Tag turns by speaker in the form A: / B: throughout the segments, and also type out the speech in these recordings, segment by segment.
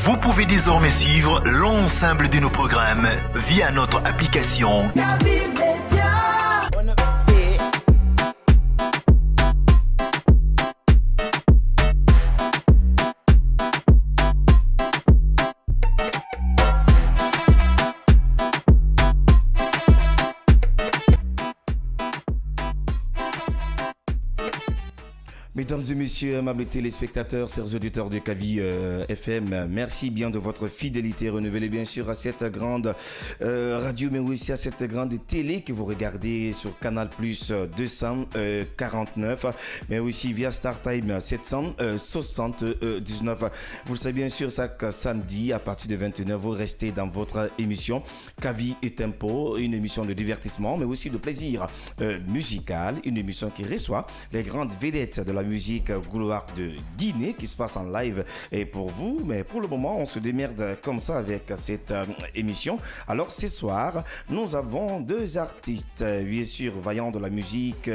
A: Vous pouvez désormais suivre l'ensemble de nos programmes via notre application
B: Kavi Media.
C: Mesdames et messieurs, amables téléspectateurs, chers auditeurs de Kavi FM, merci bien de votre fidélité renouvelée bien sûr à cette grande radio, mais aussi à cette grande télé que vous regardez sur Canal Plus 249, mais aussi via StarTime 779. Vous le savez bien sûr, chaque samedi à partir de 21h, vous restez dans votre émission Kavi et Tempo, une émission de divertissement, mais aussi de plaisir musical, une émission qui reçoit les grandes vedettes de la musique gloire de Guinée qui se passe en live et pour vous, mais pour le moment on se démerde comme ça avec cette émission. Alors ce soir nous avons deux artistes bien sûr vaillants de la musique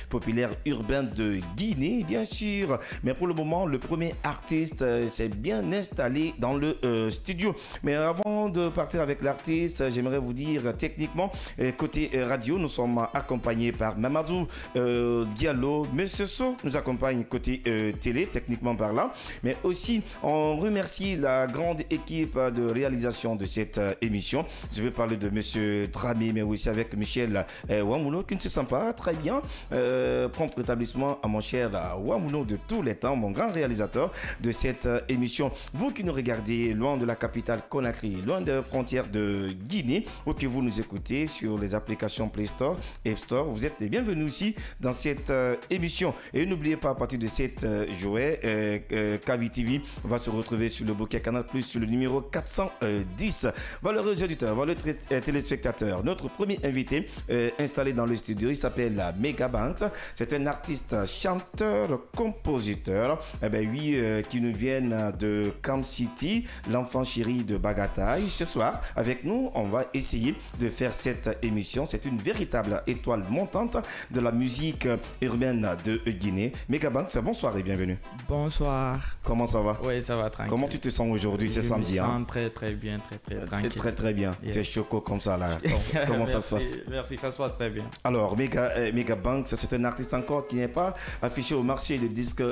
C: populaire urbaine de Guinée bien sûr, mais pour le moment le premier artiste s'est bien installé dans le studio. Mais avant de partir avec l'artiste, j'aimerais vous dire techniquement côté radio nous sommes accompagnés par Mamadou Diallo, Monsieur So nous accompagne côté télé, techniquement parlant, mais aussi on remercie la grande équipe de réalisation de cette émission. Je vais parler de Monsieur Dramé, mais aussi avec Michel Wamouno qui ne se sent pas très bien. Prompt rétablissement à mon cher Wamouno de tous les temps, mon grand réalisateur de cette émission. Vous qui nous regardez loin de la capitale Conakry, loin des frontières de Guinée, ou que vous nous écoutez sur les applications Play Store et App Store, vous êtes les bienvenus aussi dans cette émission. Et n'oubliez pas, à partir de cette jouet, Kavi TV va se retrouver sur le bouquet Canal Plus sur le numéro 410. Valeureux auditeurs, valeureux téléspectateurs, notre premier invité installé dans le studio, il s'appelle Megabanks. C'est un artiste, chanteur, compositeur, qui nous vient de Camp City, l'enfant chéri de Bagataï. Ce soir, avec nous, on va essayer de faire cette émission. C'est une véritable étoile montante de la musique urbaine de Guinée. Megabanks, bonsoir et bienvenue.
D: Bonsoir.
C: Comment ça va?
D: Oui, ça va tranquille.
C: Comment tu te sens aujourd'hui? C'est samedi.
D: Je me sens très bien, très tranquille.
C: Très bien. Yeah. Tu es choco comme ça là. Comment ça se passe?
D: Merci, ça se passe très bien.
C: Alors, Megabanks, c'est un artiste encore qui n'est pas affiché au marché de disques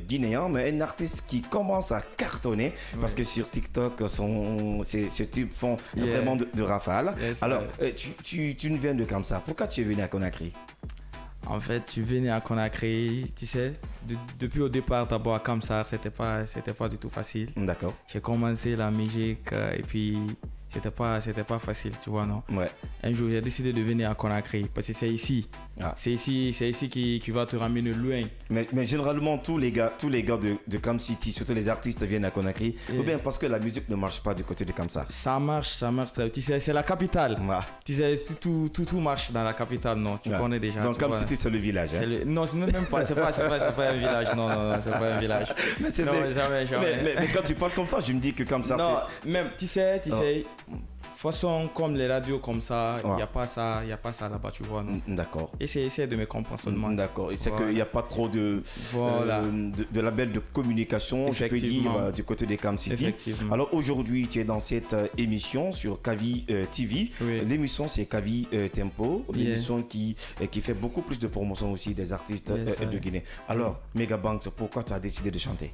C: guinéen, mais un artiste qui commence à cartonner parce que sur TikTok, ces tubes font vraiment de rafale. Yes, alors, tu nous viens de comme ça. Pourquoi tu es venu à Conakry?
D: En fait, tu venais à Conakry, tu sais, depuis au départ, d'abord à Kamsar, c'était pas du tout facile.
C: D'accord.
D: J'ai commencé la musique et puis c'était pas facile, tu vois, non?
C: Ouais.
D: Un jour, j'ai décidé de venir à Conakry parce que c'est ici. Ah. C'est ici qui va te ramener loin.
C: Mais généralement, tous les gars de Camp City, surtout les artistes, viennent à Conakry. Ou bien parce que la musique ne marche pas du côté de Kamsar.
D: Ça marche très. Tu sais, c'est la capitale.
C: Ouais.
D: Tu sais, tout marche dans la capitale, non? Tu connais déjà.
C: Donc Camp City, c'est le village. Hein?
D: Non, même pas. C'est pas un village. Non, c'est pas un village.
C: Jamais. Mais quand tu parles comme ça, je me dis que Kamsar,
D: c'est... Non, même, tu sais, façon comme les radios comme ça, il n'y a pas ça là-bas, tu vois. Non?
C: D'accord.
D: Essaye de me comprendre seulement.
C: D'accord. Et c'est qu'il n'y a pas trop de labels de communication, je peux dire, du côté des Camp City. Alors aujourd'hui, tu es dans cette émission sur Kavi TV. Oui. L'émission, c'est Kavi Tempo, l'émission qui fait beaucoup plus de promotion aussi des artistes de Guinée. Alors, Megabanks, pourquoi tu as décidé de chanter?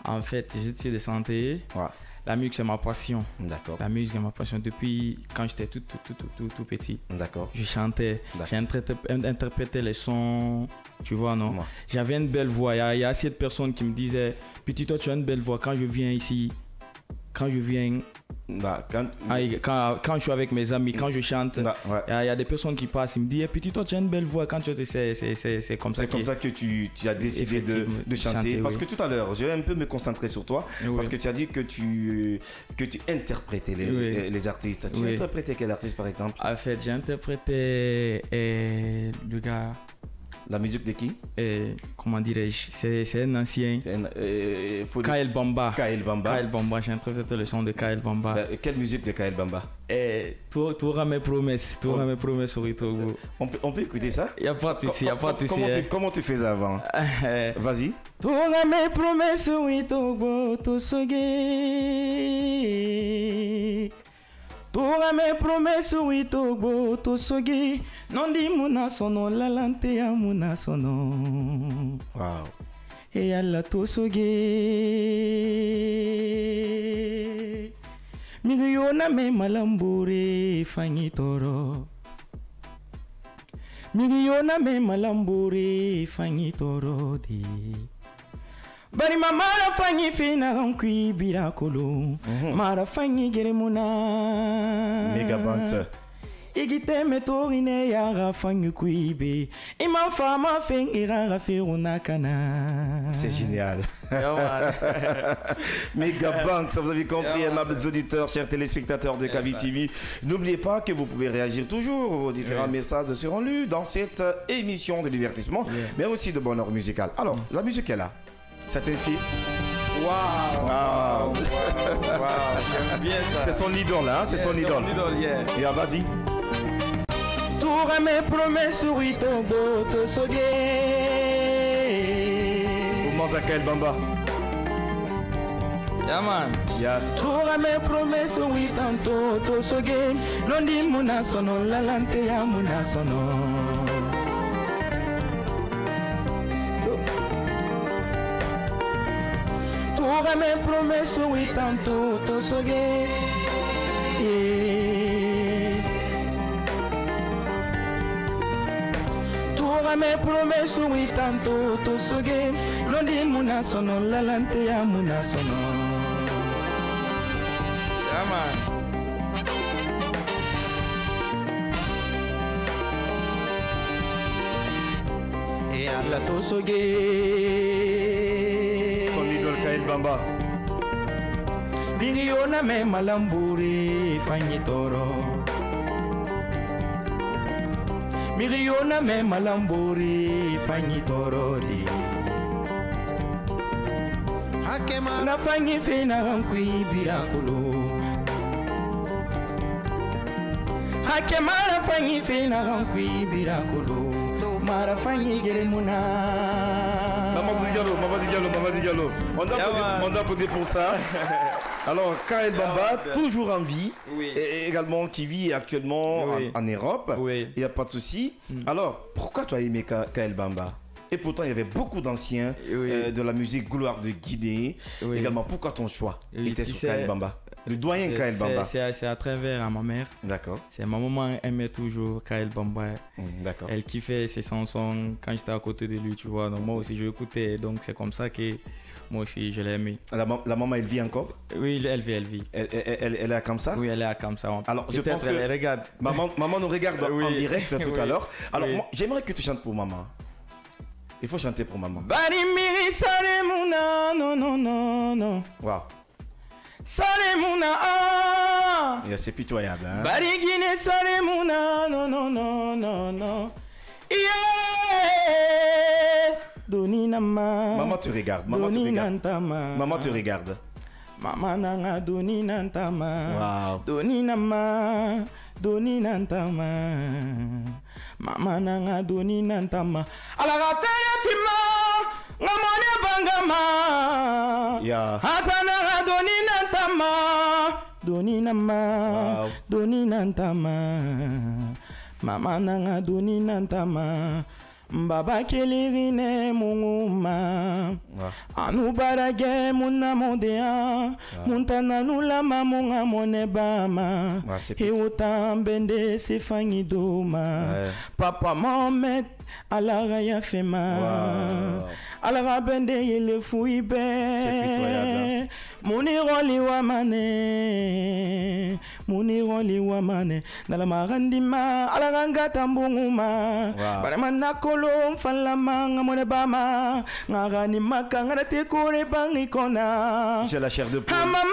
D: En fait, j'ai décidé de chanter. Ouais. La musique, c'est ma passion.
C: D'accord.
D: La musique, c'est ma passion depuis quand j'étais tout petit.
C: D'accord.
D: Je chantais, j'interprétais les sons, tu vois, non? Ouais. J'avais une belle voix. Il y a assez de personnes qui me disaient, petit, toi, tu as une belle voix. Quand je viens ici, quand je suis avec mes amis, quand je chante, il y a des personnes qui passent, ils me disent, petit, toi, tu as une belle voix. Quand tu c'est comme ça.
C: C'est comme ça que tu as décidé de chanter. Parce que tout à l'heure, je vais un peu me concentrer sur toi, parce que tu as dit que tu interprétais les artistes. Tu interprétais quel artiste, par exemple?
D: En fait, j'ai interprété le gars...
C: La musique de qui?
D: Comment dirais-je? C'est un ancien. Kael Bamba.
C: Kael Bamba.
D: Kael Bamba, j'ai interprété le son de Kael Bamba.
C: Quelle musique de Kael Bamba?
D: Tu auras mes promesses. Tu auras mes promesses sur Itogo.
C: On peut écouter ça?
D: Il n'y a pas de souci,
C: Comment tu faisais avant? Vas-y.
D: Tu auras mes promesses sur Itogo, Tosoge. Tora me promesso witogo tosogi non di muna sono la lante ya muna sono.
C: Wow.
D: E alla tosogi migiyona me malambure fanyi toro. Migiyona me malambure fanyi toro di. Bari mara fanyi fina rankui birakolo mara fanyi geremuna
C: Megabant
D: igite metorine yara fanyi kuibe ima fama fen irara feruna kana.
C: C'est génial. Megabank, ça vous avez compris, aimables auditeurs, chers téléspectateurs de Kavi TV. N'oubliez pas que vous pouvez réagir toujours aux différents messages seront lus dans cette émission de divertissement, mais aussi de bonheur musical. Alors, la musique est là. Ça t'inspire?
D: Waouh! J'aime bien ça.
C: C'est son idole, hein? C'est son idole. Et vas-y.
D: Toura me promesses oui togo to soge.
C: Comment ça Kael Bamba?
D: Yeah man.
C: Yeah.
D: Toura me promesses oui tanto to soge. Non di muna sono la lante ya muna sono. Tora me promesso oui tanto to soge. Tora me promesso oui tanto to soge. Non di muna sono la lante ya muna sono. Yeah man. E alla to soge.
C: Kael Bamba.
D: Miriona me malamburi fanyi toro. Miriona me malamburi fanyi toro di. Hakema na fanyi fina rankui birakulu. Hakema na fanyi fina rankui birakulu. Mara fanyi geremuna.
C: Maman Diallo. On doit applaudir pour ça. Alors, Kael Bamba, toujours en vie, et également qui vit actuellement en Europe. Il n'y a pas de souci. Alors, pourquoi tu as aimé Kael Bamba? Et pourtant, il y avait beaucoup d'anciens de la musique gloire de Guinée. Également, pourquoi ton choix était sur Kael Bamba? Le doyen Kael Bamba.
D: C'est à travers ma mère.
C: D'accord.
D: C'est ma maman aimait toujours Kael Bamba.
C: D'accord.
D: Elle kiffait ses chansons quand j'étais à côté de lui, tu vois. Donc moi aussi je l'écoutais. Donc c'est comme ça que moi aussi je l'ai aimé.
C: La maman, elle vit encore?
D: Oui, elle vit.
C: Elle est à Kamsa?
D: Oui, elle est à Kamsa.
C: Alors je pense que
D: regarde.
C: Maman nous regarde en direct tout à l'heure. Alors moi, j'aimerais que tu chantes pour maman. Il faut chanter pour maman.
D: Bari miri sare muna no no no no.
C: Wow.
D: Sare muna ah.
C: C'est pitoyable, hein?
D: Bari gine sare muna no no no no no. Yeah. Doni nama.
C: Maman te regarde. Maman te regarde. Maman te regarde.
D: Mama nanga doni nantama.
C: Wow.
D: Doni nama. Doni nantama. Mama nanga doni nantama. Alaga fere fima. Ngamone bangama.
C: Yeah.
D: Hatana doni nantama. Doni nama. Wow. Doni nantama. Mama nanga doni nantama. Mbaba kelirine munguma anu barage muna modea muntana nula mamunga monebama heutambende sifanyi doma papa Mohamed alara ya fema alara bende yele fuibe muniroli wa mane nala marandima alara ngata mbunguma barama kolom falamanga monebama ngagani makanga te kore bangi kona
C: j'ai la chair de poule
D: mama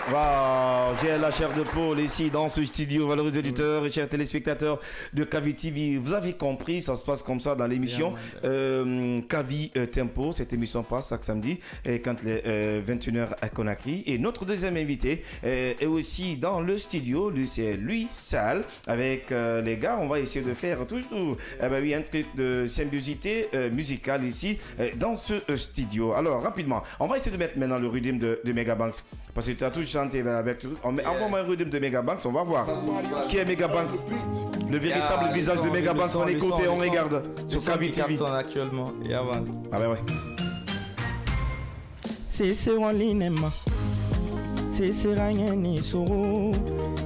C: Wow, j'ai la chair de poule ici dans ce studio, valeureux auditeurs et chers téléspectateurs de Kavi TV. Vous avez compris, ça se passe comme ça dans l'émission Kavi Tempo. Cette émission passe chaque samedi et quand les 21h à Conakry. Et notre deuxième invité est aussi dans le studio, lui c'est Louis Sall. Avec les gars, on va essayer de faire toujours un truc de symbiosité musicale ici dans ce studio. Alors rapidement, on va essayer de mettre maintenant le rythme de Megabanks. Parce que tu as toujours chanté avec tout. Envoie-moi un rythme de Megabanks, on va voir. Qui est Megabanks? Le véritable visage de Megabanks, on écoute et on regarde sur Kavi TV.
D: Actuellement et avant.
C: Ah ben ouais.
D: C'est Rolinema. C'est Rangeni Soro.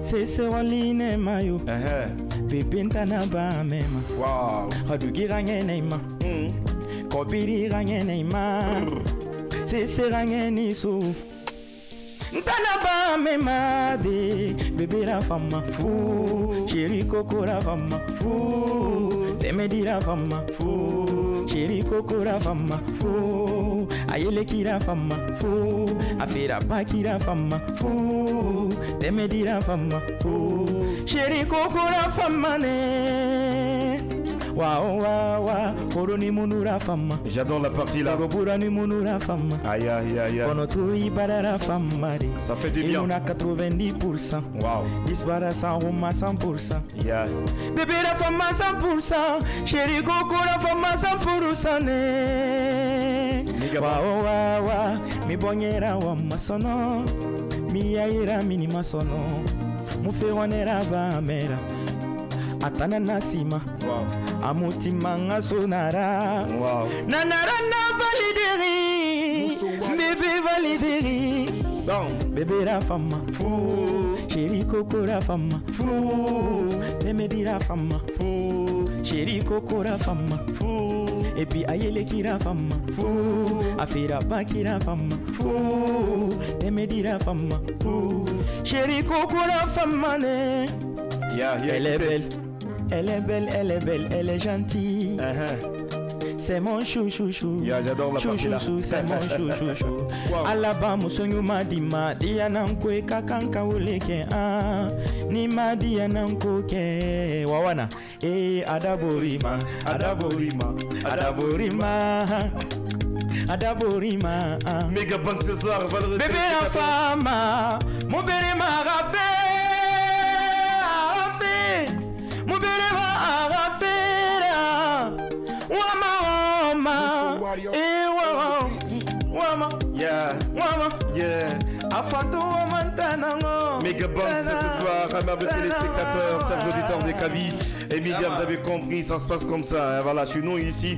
D: C'est Rolinema yo. Bébé Ntanaba mema.
C: Wow.
D: Hadugi Rangenema. Kopiri Rangenema. C'est Rangeni Soro. Ntanaba mema de bébé la femme fou, chéri coco la femme fou, temedi la femme fou, chéri coco la femme fou, ayele ki la femme fou, afira pa ki la femme fou, temedi la femme fou, chéri coco la femme ne.
C: J'adore la partie là. Aïe aïe aïe aïe. Ça fait du bien.
D: 90%.
C: Wow.
D: Dispara 100%.
C: Yeah.
D: Bébé la femme à 100%. Chéri coco la femme à 100%. Mi bonyera wa masono. Mi yaira mini masono. Mu feronera ba mera. Atana nasima.
C: Wow.
D: Amuti manga sonara.
C: Wow.
D: Nanara na valideri. Bébé valideri.
C: Bon.
D: Bébé la femme fou. Chéri coco la femme fou. Temedi la femme fou. Chéri coco la femme fou. Et puis ayele ki la femme fou. Afira pa ki la femme fou. Temedi la femme fou. Chéri coco la femme ne. Elle est belle. Elle est belle, elle est belle, elle est gentille. C'est mon chou.
C: J'adore la partie là.
D: C'est mon chou. Alaba musonyu madima diananko kakanka uleke ni madiananko ke wawana adaborima.
C: Megabanks ce soir,
D: bébé la femme, mon bébé m'a rafé.
C: Megabanks ce soir, amables téléspectateurs, chers auditeurs de Kavi. Emilia, vous avez compris, ça se passe comme ça. Hein, voilà, chez nous ici,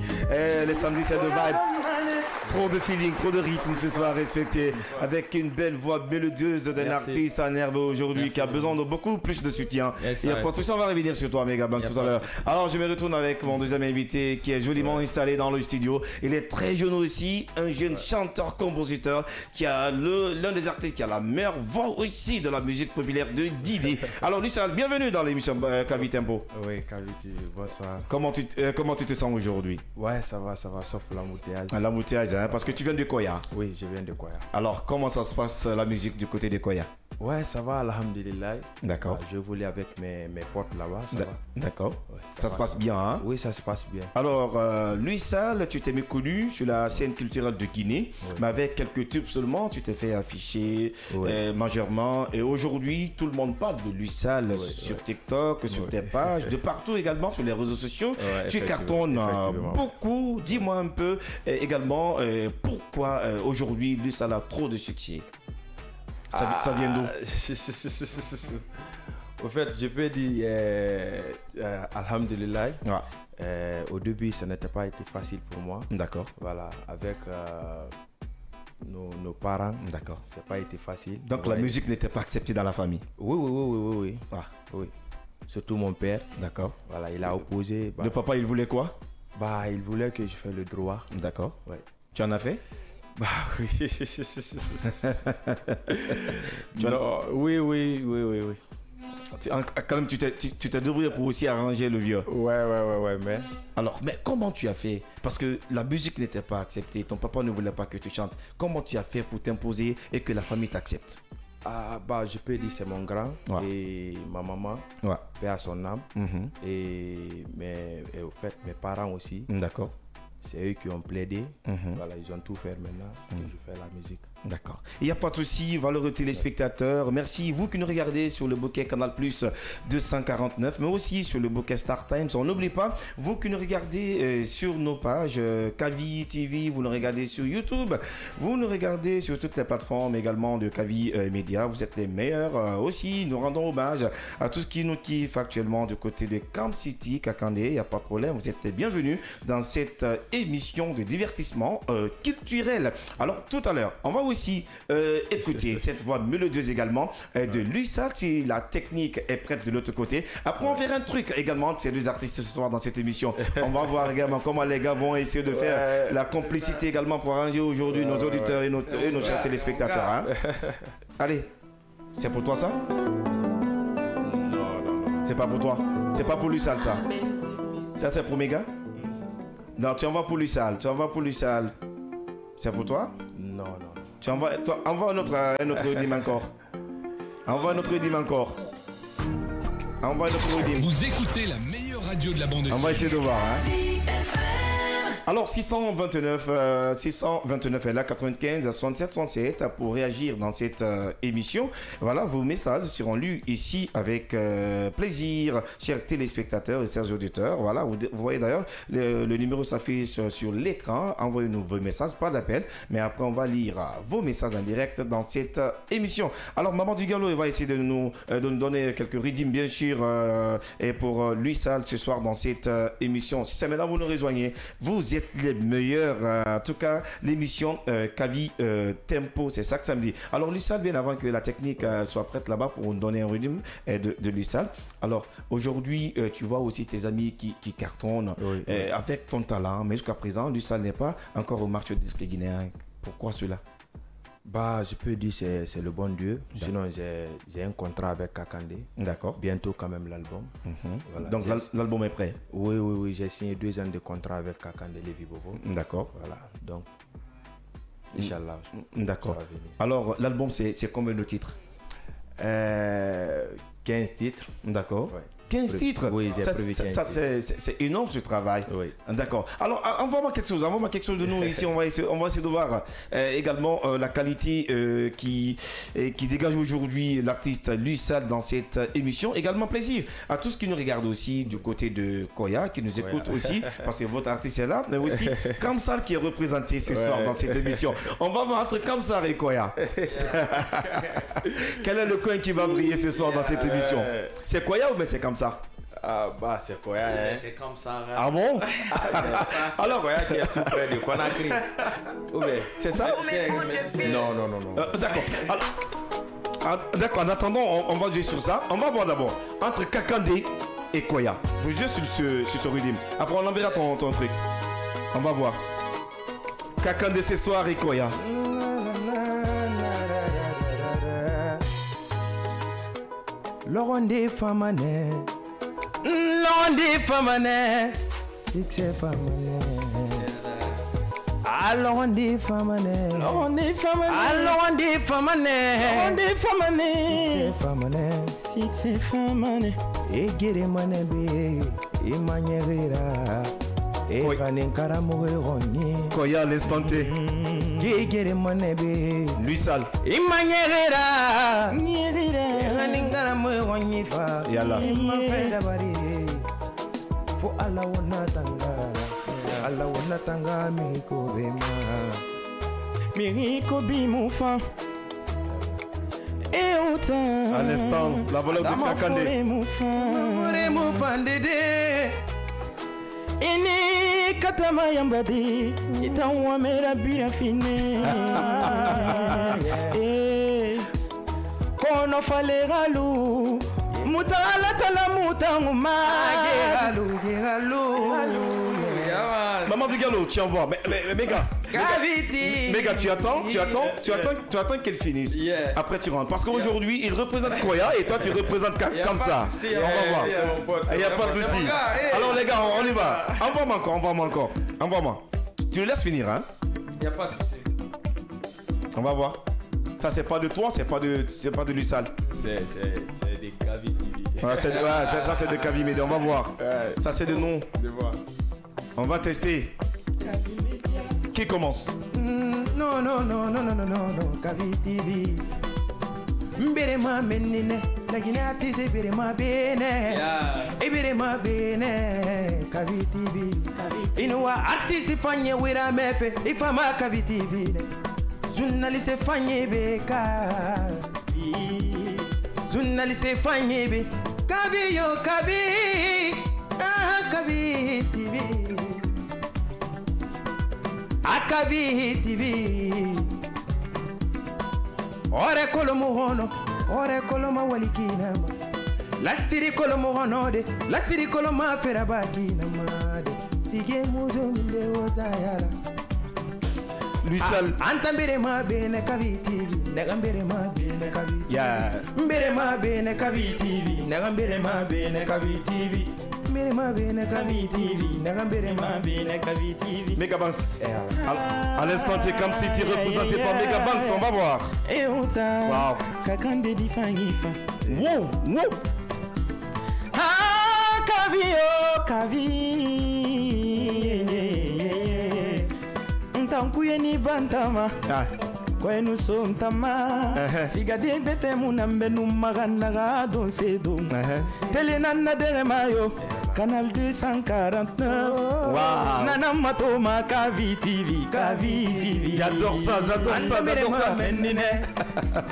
C: les samedis c'est de vibes. Trop de feeling, trop de rythme ce soir respecté. Avec une belle voix mélodieuse d'un artiste en herbe aujourd'hui qui a besoin de beaucoup plus de soutien. Il y a pas de souci, on va revenir sur toi, Megabanks, tout à l'heure. Alors, je me retourne avec mon deuxième invité qui est joliment installé dans le studio. Il est très jeune aussi, un jeune chanteur-compositeur qui a l'un des artistes qui a la meilleure voix aussi de la musique populaire de Guinée. Alors, Louis Sall, bienvenue dans l'émission Kavi Tempo.
B: Oui, Kavi, bonsoir.
C: Comment tu te sens aujourd'hui?
B: Ouais, ça va, sauf l'embouteillage.
C: L'embouteillage, hein, parce que tu viens de Koya.
B: Oui, je viens de Koya.
C: Alors, comment ça se passe la musique du côté de Koya?
B: Ouais, ça va, alhamdulillah.
C: D'accord.
B: Je voulais avec mes potes là-bas, ça va.
C: D'accord.
B: Ouais,
C: ça se passe bien, hein?
B: Oui, ça se passe bien.
C: Alors, Louis Sall, tu t'es méconnu sur la scène culturelle de Guinée, mais avec quelques tubes seulement, tu t'es fait afficher majeurement. Et aujourd'hui, tout le monde parle de Louis Sall sur TikTok, sur tes pages, de partout également sur les réseaux sociaux. Tu cartonnes beaucoup. Dis-moi un peu également pourquoi aujourd'hui Louis Sall a trop de succès. Ça vient d'où?
B: Au fait, je peux dire alhamdulillah. Au début, ça n'était pas été facile pour moi.
C: D'accord.
B: Voilà, avec nos parents.
C: D'accord.
B: Ça n'a pas été facile.
C: Donc la musique n'était pas acceptée dans la famille?
B: Oui. Oui. Surtout mon père.
C: D'accord.
B: Voilà, il a opposé.
C: Le papa, il voulait quoi?
B: Il voulait que je fasse le droit.
C: D'accord.
B: Ouais.
C: Tu en as fait?
B: Oui. Oui.
C: Quand même, tu t'es débrouillé pour aussi arranger le vieux.
B: Ouais, mais...
C: Alors, mais comment tu as fait? Parce que la musique n'était pas acceptée, ton papa ne voulait pas que tu chantes. Comment tu as fait pour t'imposer et que la famille t'accepte?
B: Ah, bah, je peux dire c'est mon grand et ma maman, paix à son âme. Et au fait, mes parents aussi.
C: D'accord.
B: C'est eux qui ont plaidé. Voilà, ils ont tout fait maintenant. Je fais la musique.
C: D'accord. Il n'y a pas de souci, valeureux téléspectateurs. Merci, vous qui nous regardez sur le bouquet Canal Plus 249, mais aussi sur le bouquet Star Times. On n'oublie pas, vous qui nous regardez sur nos pages, Kavi TV, vous nous regardez sur YouTube, vous nous regardez sur toutes les plateformes également de Kavi Media. Vous êtes les meilleurs. Aussi, nous rendons hommage à tout ce qui nous kiffe actuellement du côté de Camp City, Kakandé. Il n'y a pas de problème, vous êtes les bienvenus dans cette émission de divertissement culturel. Alors, tout à l'heure, on va aussi écouter cette voix mélodieuse également de Luisa, si la technique est prête de l'autre côté. Après, on va faire un truc également de ces deux artistes ce soir dans cette émission. On va voir également comment les gars vont essayer de faire la complicité également pour arranger aujourd'hui nos auditeurs et nos chers téléspectateurs. Hein. Allez, c'est pour toi ça? Non. C'est pas pour toi. C'est pas pour Luisa ça. Ça c'est pour mes gars? Non, tu envoies pour Luisa. C'est pour toi?
B: Non.
C: Tu envoies un autre rythme encore. Envoie notre rythme encore.
E: Vous écoutez la meilleure radio de la bande FM.
C: On va essayer de voir. Alors 629 est là, 95 67 67 pour réagir dans cette émission. Voilà, vos messages seront lus ici avec plaisir, chers téléspectateurs et chers auditeurs. Voilà, vous voyez d'ailleurs le numéro s'affiche sur l'écran. Envoyez-nous vos messages, pas d'appel, mais après on va lire vos messages en direct dans cette émission. Alors Maman du Gallo va essayer de nous donner quelques rythmes bien sûr et pour lui Sal ce soir dans cette émission. Si c'est maintenant vous nous rejoignez, vous êtes les meilleurs. En tout cas, l'émission Kavi Tempo, c'est ça que ça me dit. Alors, Lussal, bien avant que la technique soit prête là-bas pour nous donner un rythme de Lussal. Alors, aujourd'hui, tu vois aussi tes amis qui cartonnent avec ton talent, mais jusqu'à présent, Lussal n'est pas encore au marché du disque guinéen. Pourquoi cela?
B: Bah, je peux dire c'est le bon Dieu. Sinon, j'ai un contrat avec Kakandé.
C: D'accord.
B: Bientôt quand même l'album.
C: Voilà. Donc l'album est prêt?
B: Oui. J'ai signé 2 ans de contrat avec Kakandé Lévi Bobo.
C: D'accord.
B: Voilà. Donc, Inch'Allah.
C: D'accord. Alors, l'album, c'est combien de titres?
B: 15 titres.
C: D'accord.
B: Ouais.
C: 15 titres.
B: Oui, j'ai prévu 15
C: ça c'est énorme ce travail.
B: Oui.
C: D'accord. Alors, envoie-moi quelque chose de nous ici. On va essayer de voir également la qualité qui dégage aujourd'hui l'artiste Lussal dans cette émission. Également plaisir à tous qui nous regardent aussi du côté de Koya, qui nous écoutent aussi, parce que votre artiste est là, mais aussi Kamsar qui est représenté ce soir dans cette émission. On va voir entre Kamsar et Koya. Quel est le coin qui va briller ce soir dans cette émission? C'est Koya ou bien c'est Kamsar?
B: Ah bah c'est Koya, hein.
F: C'est comme ça.
C: Ah bon?
B: Alors Koya qui est tout près de Conakry.
C: C'est ça?
B: Non.
C: D'accord. D'accord, en attendant, on va jouer sur ça. On va voir d'abord entre Kakandé et Koya. Vous jouez sur ce rythme. Après on enverra ton truc. On va voir. Kakandé ce soir et Koya.
D: Loronde famane, succès famane. Loronde famane, succès famane. Egere mane be, imanyera.
C: Koya l'instant T. Lussal. Yalla. À l'instant, la voleur de Kakandé.
D: Ini katama yambadi itanwa mera birafine kono faleralu mutala tala mutanguma geralu
C: Maman du Gallo, tu envoies. Mais méga. Méga, tu attends qu'elle finisse. Après tu rentres. Parce qu'aujourd'hui, il représente Koya et toi tu représentes comme ça. On va voir. Il n'y a pas de souci. Alors les gars, on y va. Envoie-moi encore. Envoie-moi. Tu le laisses finir, hein?
F: Il n'y a pas de souci.
C: On va voir. Ça, c'est pas de toi, c'est pas de Lussal.
B: C'est des Kavi TV.
C: Ouais, ça, c'est de Kavi Media. On va voir.
B: Ouais.
C: Ça, c'est de nous.
B: Voir.
C: On va tester. Qui commence?
D: Non, Kavi TV. Mbirema menine, lagine artiste birema bene. Ibirema bene, Kavi TV. Inuwa artiste fanye wira mefe, ifama Kavi TV. Journaliste fanye beka. Journaliste fanye be. Kavi yo Kavi. Ah Kavi TV. Ah Kavi TV. Ore kolomo hono, ore koloma walikina ma. La siri kolomo hono de, la siri koloma ferabakina ma de. Dige muzo minde otayala.
C: Lussal.
D: Antambere ma bene Kavi TV, negambere ma bene Kavi.
C: Yeah.
D: Mbere ma bene Kavi TV, negambere ma bene Kavi TV. Mbere ma bene Kavi TV, negambere ma bene Kavi TV.
C: Megabanks. À l'instant, tu es comme si tu es représenté par Megabanks, on va voir.
D: Et on t'a.
C: Wow.
D: Kakande di fangifa.
C: Wow, wow.
D: Ah, Kavi, oh, Kavi. Ntankuye ni bantama.
C: Ah.
D: Kwenu so ntama. Sigade bete munambe numaganaga don sedo. Tele nana dere mayo. Canal 249.
C: Wow.
D: Nana matoma Kavi TV, Kavi TV.
C: J'adore ça, j'adore ça.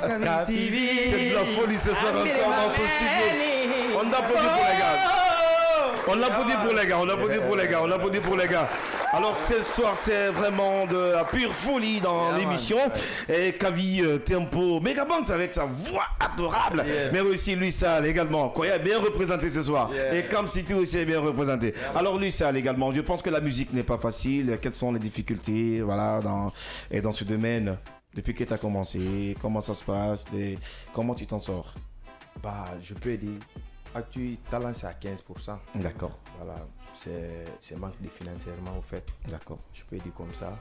D: Kavi TV.
C: C'est de la folie ce soir encore dans ce studio. On applaudit pour les gars. On applaudit pour les gars. Alors ce soir c'est vraiment de la pure folie dans l'émission. Et Kavi Tempo, Megabanks avec sa voix adorable, mais aussi Lussal également. Koya est bien représenté ce soir. Et Kam City aussi est bien représenté. Alors Lussal également, je pense que la musique n'est pas facile. Quelles sont les difficultés dans ce domaine depuis que tu as commencé? Comment ça se passe? Comment tu t'en sors?
B: Bah, je peux dire, actuel talent c'est à 15%.
C: D'accord.
B: Voilà, c'est manque de financièrement au fait.
C: D'accord.
B: Je peux dire comme ça.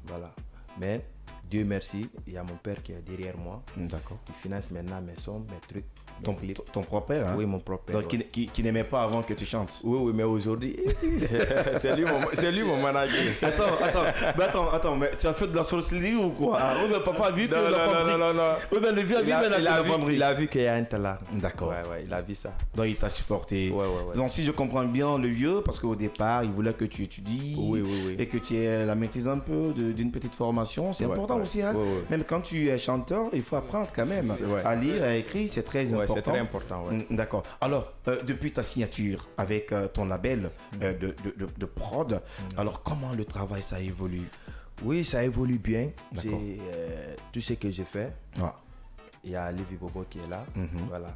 B: Voilà. Mais Dieu merci, il y a mon père qui est derrière moi.
C: D'accord.
B: Qui finance maintenant mes sons, mes trucs.
C: Ton propre père, hein?
B: Oui, mon propre père.
C: Donc, qui n'aimait pas avant que tu chantes?
B: Oui, mais aujourd'hui, c'est lui mon manager.
C: Attends, mais tu as fait de la sorcellerie ou quoi? Oui, mais papa a vu que la fabrique.
B: Non.
C: Oui, mais le vieux a vu la fabrique.
B: Il a vu qu'il y a un talent.
C: D'accord.
B: Ouais, il a vu ça.
C: Donc, il t'a supporté.
B: Ouais.
C: Donc, si je comprends bien, le vieux, parce qu'au départ, il voulait que tu étudies.
B: Oui.
C: Et que tu aies la maîtrise un peu d'une petite formation. C'est important aussi, hein? Même quand tu es chanteur, il faut apprendre quand même à lire, à écrire. C'est très important.
B: C'est très important,
C: D'accord. Alors, depuis ta signature avec ton label de prod, alors comment le travail ça évolue?
B: Oui, ça évolue bien. Tout ce que j'ai fait, il y a Lévi Bobo qui est là. Voilà.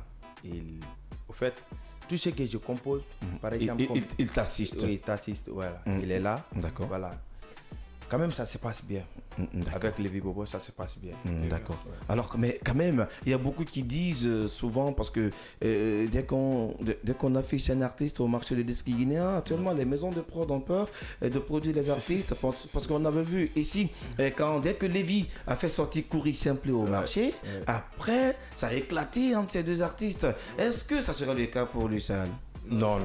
B: Au fait, tout ce que je compose, par exemple...
C: Il t'assiste.
B: Oui, il t'assiste, voilà. Il est là.
C: D'accord.
B: Voilà. Quand même, ça se passe bien. Avec Lévi Bobo, ça se passe bien.
C: D'accord. Alors, mais quand même, il y a beaucoup qui disent souvent, parce que dès qu'on affiche un artiste au marché des disques guinéens, actuellement, les maisons de prod ont peur de produire les artistes parce qu'on avait vu ici, dès que Lévi a fait sortir Kouri Simple au marché, après, ça a éclaté entre ces deux artistes. Est-ce que ça sera le cas pour Lussal?
B: Non.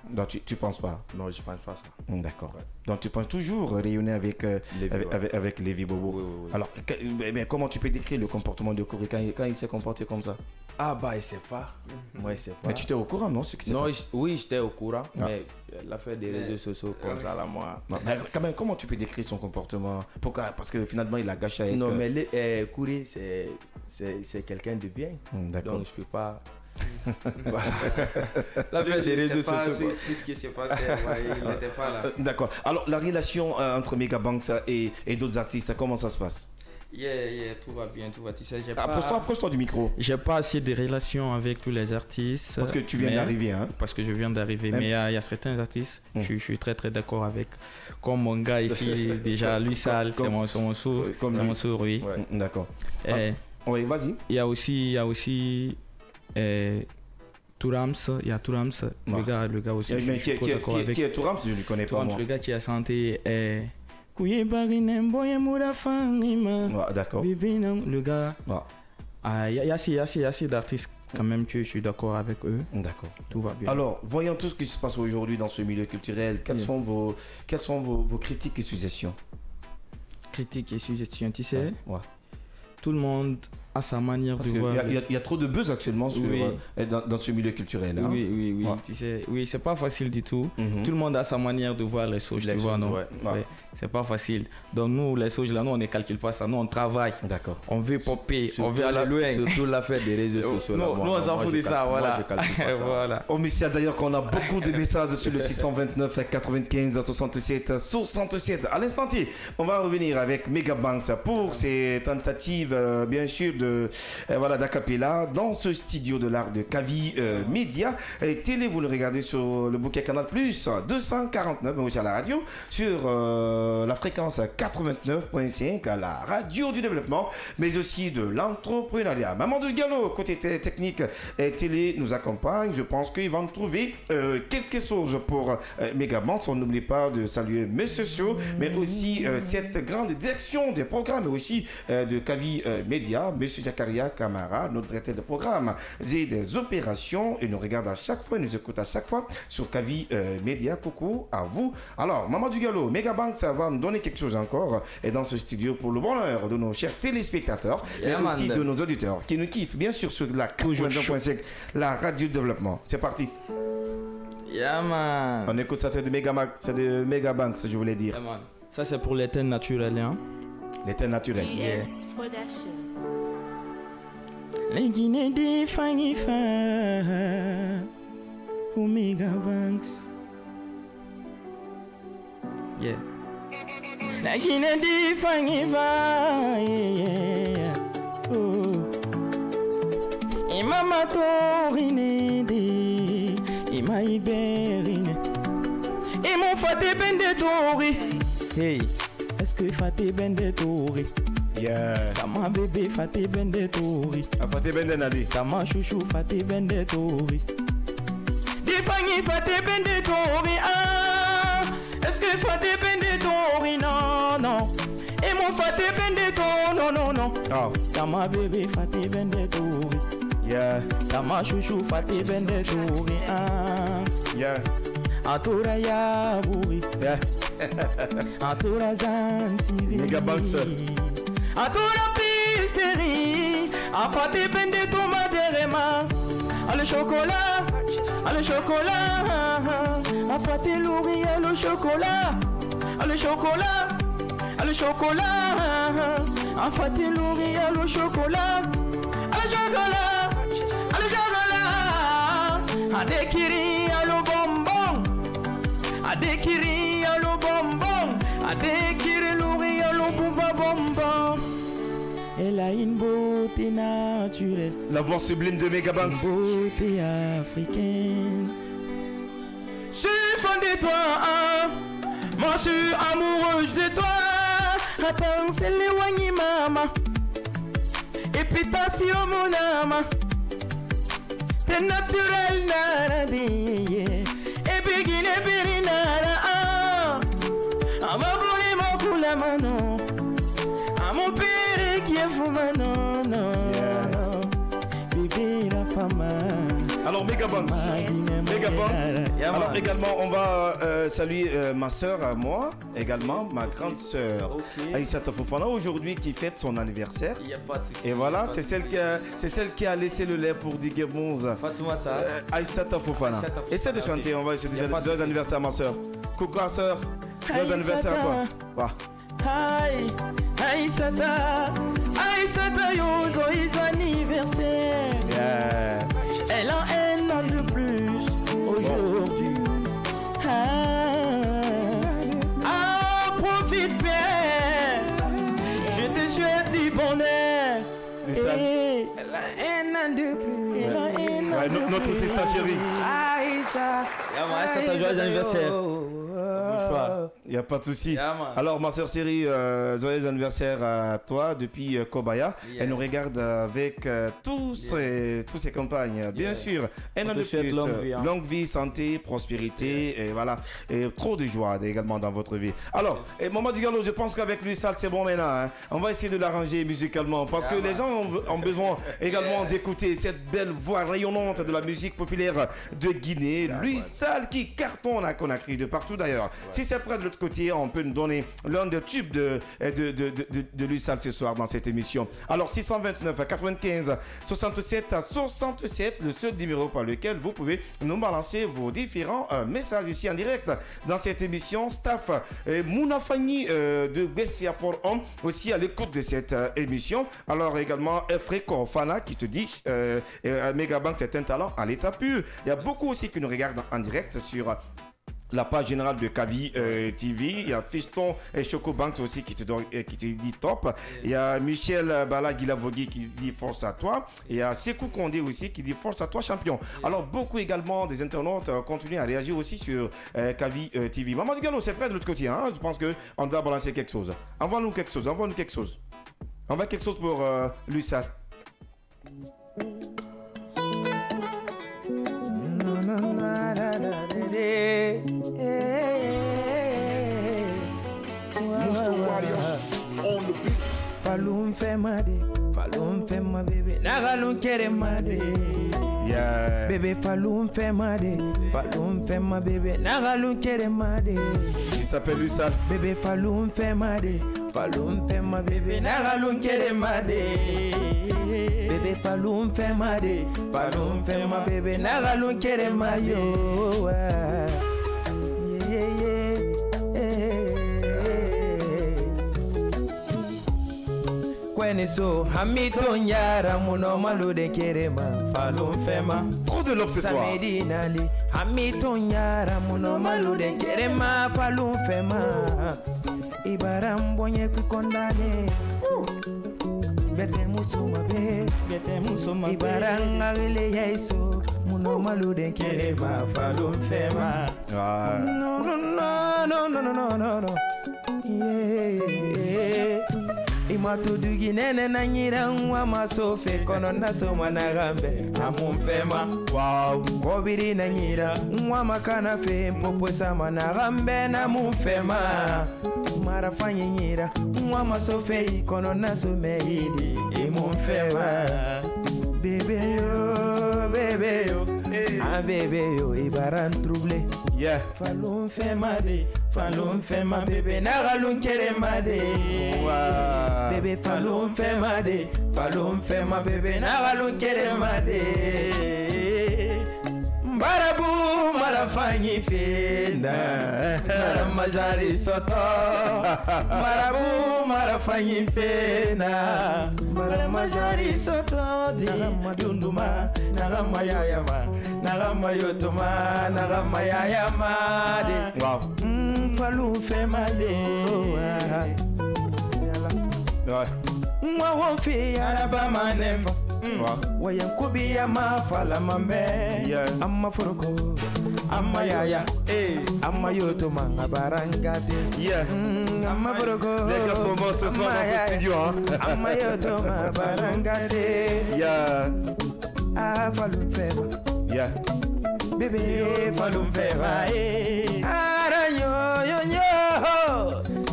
C: Donc tu penses pas?
B: Non, je pense pas ça.
C: D'accord. Donc tu penses toujours rayonner avec Lévi Bobo.
B: Oui.
C: Alors, mais comment tu peux décrire le comportement de Kouri quand il s'est comporté comme ça?
B: Ah bah il sait pas. Moi il sait pas.
C: Mais tu étais au courant, non?
B: Oui, j'étais au courant, mais l'affaire des réseaux sociaux comme ça là, moi.
C: Non, mais quand même, comment tu peux décrire son comportement? Pourquoi? Parce que finalement il a gâché avec...
B: Non, mais Kouri c'est quelqu'un de bien.
C: D'accord.
B: Donc je peux pas... L'affaire des réseaux sociaux.
F: Tout ce qui s'est passé, il n'était pas là.
C: D'accord. Alors la relation entre Megabanks et d'autres artistes, comment ça se passe?
F: Tout va bien, tout va. Tu sais,
C: approche-toi du micro.
D: J'ai pas assez de relations avec tous les artistes.
C: Parce que tu viens d'arriver, hein?
D: Parce que je viens d'arriver. Mais il y a certains artistes, je suis très très d'accord avec. Comme mon gars ici, déjà, Lussal, c'est mon sourd. C'est mon sourd, oui.
C: D'accord. Oui, vas-y.
D: Il y a aussi Tourams, il y a Tourams, le gars aussi.
C: Qui est Tourams? Je ne le connais pas.
D: Le gars qui a chanté
C: D'accord.
D: Le gars, il y a assez d'artistes quand même que je suis d'accord avec eux.
C: D'accord.
D: Tout va bien.
C: Alors, voyons tout ce qui se passe aujourd'hui dans ce milieu culturel. Quelles sont vos critiques et suggestions?
D: Critiques et suggestions, tu sais, tout le monde a sa manière de voir.
C: Il y a trop de buzz actuellement dans ce milieu culturel. Hein?
D: Oui, tu sais, c'est pas facile du tout. Tout le monde a sa manière de voir les choses, tu vois, non? C'est pas facile. Donc nous, les choses là, nous on ne calcule pas ça, nous on travaille.
C: D'accord.
D: On veut popper, on veut aller loin.
B: Surtout l'affaire des réseaux sociaux.
D: Nous on s'en fout de ça, voilà.
C: Voilà. On me signale d'ailleurs qu'on a beaucoup de messages sur le 629 95 67 67. À l'instant, on va revenir avec Megabanks pour ces tentatives, bien sûr, d'acapella dans ce studio de l'art de Kavi Media. Et télé, vous le regardez sur le bouquet Canal Plus 249, mais aussi à la radio sur la fréquence 89.5 à la radio du développement, mais aussi de l'entrepreneuriat. Maman de Gallo, côté technique et télé, nous accompagne. Je pense qu'ils vont trouver quelque chose pour Megabanks. On n'oublie pas de saluer mes sociaux, mais aussi cette grande direction des programmes, mais aussi de Kavi Media, Monsieur Jakaria Kamara, notre directeur de programme et des opérations, et nous regarde à chaque fois, nous écoute à chaque fois sur Kavi Media. Coucou à vous. Alors, Maman du Gallo, Megabanks, ça va nous donner quelque chose encore et dans ce studio pour le bonheur de nos chers téléspectateurs et aussi de nos auditeurs qui nous kiffent bien sûr sur la 91.5, la radio de développement. C'est parti.
D: Yeah, man.
C: On écoute ça, c'est de Megabanks, je voulais dire.
D: Yeah, man. Ça c'est pour l'été naturel, hein.
C: L'été naturel.
D: Yeah. Les Guinéens des Fangifa ou Megabanks. Yeah. La Guinée di Fangifa, yeah. Oh. Ima matorine de, ima iberine. Et mon faté bende tori. Hey, est-ce que faté bende tori?
C: Yeah.
D: Kama bébé faté bende tori.
C: Faté bende nadi.
D: Kama chouchou faté bende tori. Di Fangi faté bende tori. Ah, est-ce que faté bende tori? Non, non. Et mon faté bende tori. Non, non, non.
C: Oh.
D: Kama bébé faté bende tori.
C: Yeah.
D: Kama chouchou faté bende tori. Ah.
C: Yeah.
D: Atura ya buri.
C: Yeah.
D: Atura zantiri.
C: Megabanks.
D: Atura pisterie. Afate bende tomaderema. Le chocolat. Le chocolat. Afate louri le chocolat. Le chocolat. Le chocolat. Afate louri le chocolat. Le chocolat. Le chocolat. Adekiri le bonbon. Adekiri le bonbon. Adekiri louri le bouva bonbon. Elle a une beauté naturelle.
C: La voix sublime de Megabanks.
D: Une beauté africaine. Je suis fan de toi, hein. Moi je suis amoureuse de toi. Attends, c'est l'éloigné maman. Et puis t'as si mon âme. T'es naturel, naradi. Et puis Guinée, Périnara. Ah, ma brûlée, mon coup la mano. Ah, mon père qui est fou, non, non. Bébé, la femme.
C: Alors, Megabanks. Megabanks. Alors, également, on va saluer ma soeur à moi, également ma grande soeur, Aïssata Fofana, aujourd'hui qui fête son anniversaire.
F: Il n'y a pas de souci.
C: Et voilà, c'est celle qui a laissé le lait pour Digue Bonza.
F: Fatoumata.
C: Aïssata Fofana. Essaie de chanter, on va essayer déjà. Joyeux anniversaire, ma soeur. Coucou, ma soeur. Joyeux anniversaire à toi.
D: Aïe, Aïssata, Aïssata, yo, joyeux anniversaire.
C: Yeah.
D: Elle a un an de plus aujourd'hui. Profite bien. Je te souhaite du bonheur. Elle a un an de plus. Elle a un an de plus.
C: Notre sister chérie.
D: Aïssa. Aïssa, joyeux anniversaire. toi.
C: Il n'y a pas de souci. Alors, ma soeur Siri, joyeux anniversaire à toi depuis Kobaya. Elle nous regarde avec tous ses compagnes, bien sûr. Un an de plus, longue vie, santé, prospérité, et voilà. Et trop de joie également dans votre vie. Alors, Maman Diallo, je pense qu'avec lui, ça c'est bon maintenant. Hein. On va essayer de l'arranger musicalement parce que les gens ont besoin également d'écouter cette belle voix rayonnante de la musique populaire de Guinée. Lui, Sal qui cartonne à Conakry, de partout d'ailleurs. Si c'est près de l'autre côté, on peut nous donner l'un des tubes de lui Sal ce soir dans cette émission. Alors 629 95 67 à 67, le seul numéro par lequel vous pouvez nous balancer vos différents messages ici en direct dans cette émission. Staff Mounafani de Bestia pour Homme aussi à l'écoute de cette émission. Alors également Efreko Fana qui te dit Megabank c'est un talent à l'état pur. Il y a beaucoup aussi qui nous regardent en direct sur la page générale de Kavi TV. Il y a Fiston et Choco Banks aussi qui te dit top. Il y a Michel Bala-Guilavogui qui dit force à toi. Il y a Sekou Kondé aussi qui dit force à toi champion. Alors beaucoup également des internautes continuent à réagir aussi sur Kavi TV. Maman Diallo, c'est près de l'autre côté. Hein? Je pense qu'on doit balancer quelque chose. Envoie-nous quelque chose. Envoie quelque chose pour Luisa.
D: Falum fema bébé, nagalun kere made. Bébé falum fema bébé, nagalun kere made.
C: Il s'appelle Lusa.
D: Bébé falum fema bébé, nagalun kere made. Bébé falum fema bébé, nagalun kere mayo. So, Hamito Nyara, Muno Malude Kerema, Falum Fema.
C: Trop de love ce soir.
D: Hamito Nyara, Muno Malude Kerema, Falum Fema. Ibaram Bonye Kondane. Bete Musuma Be, Ibaram Agile Yaiso, Muno Malude Kerema, Falum Fema. No. Yeah. Imatudugi nene na nyira nwa masofe kono naso managambe amumfema wow kobiri na nyira nwa makana fe mpopo sama nagambe na mumfema marafanye nyira nwa masofe kono naso meidi imumfema bebe yo ah bebe yo ibaran trouble
C: yeah
D: falum fema bebe nagalun keremade
C: wow
D: bebe falum fema bebe nagalun keremade Barabu marafanyi fenda Maramazari soto Barabu marafanyi fenda Maramazari soto Nagama dunduma Nagama yayama Nagama yotuma Nagama yayama
C: Wow
D: Falum fema Mwa wonfi araba manefa Wayan kubi ya mafala mambe Amma furuko Amma yaya Amma yoto manga barangade Amma furuko
C: Les gars sont morts ce soir dans ce studio
D: Amma yoto manga barangade Ah falum fema Bébé falum fema Ara yo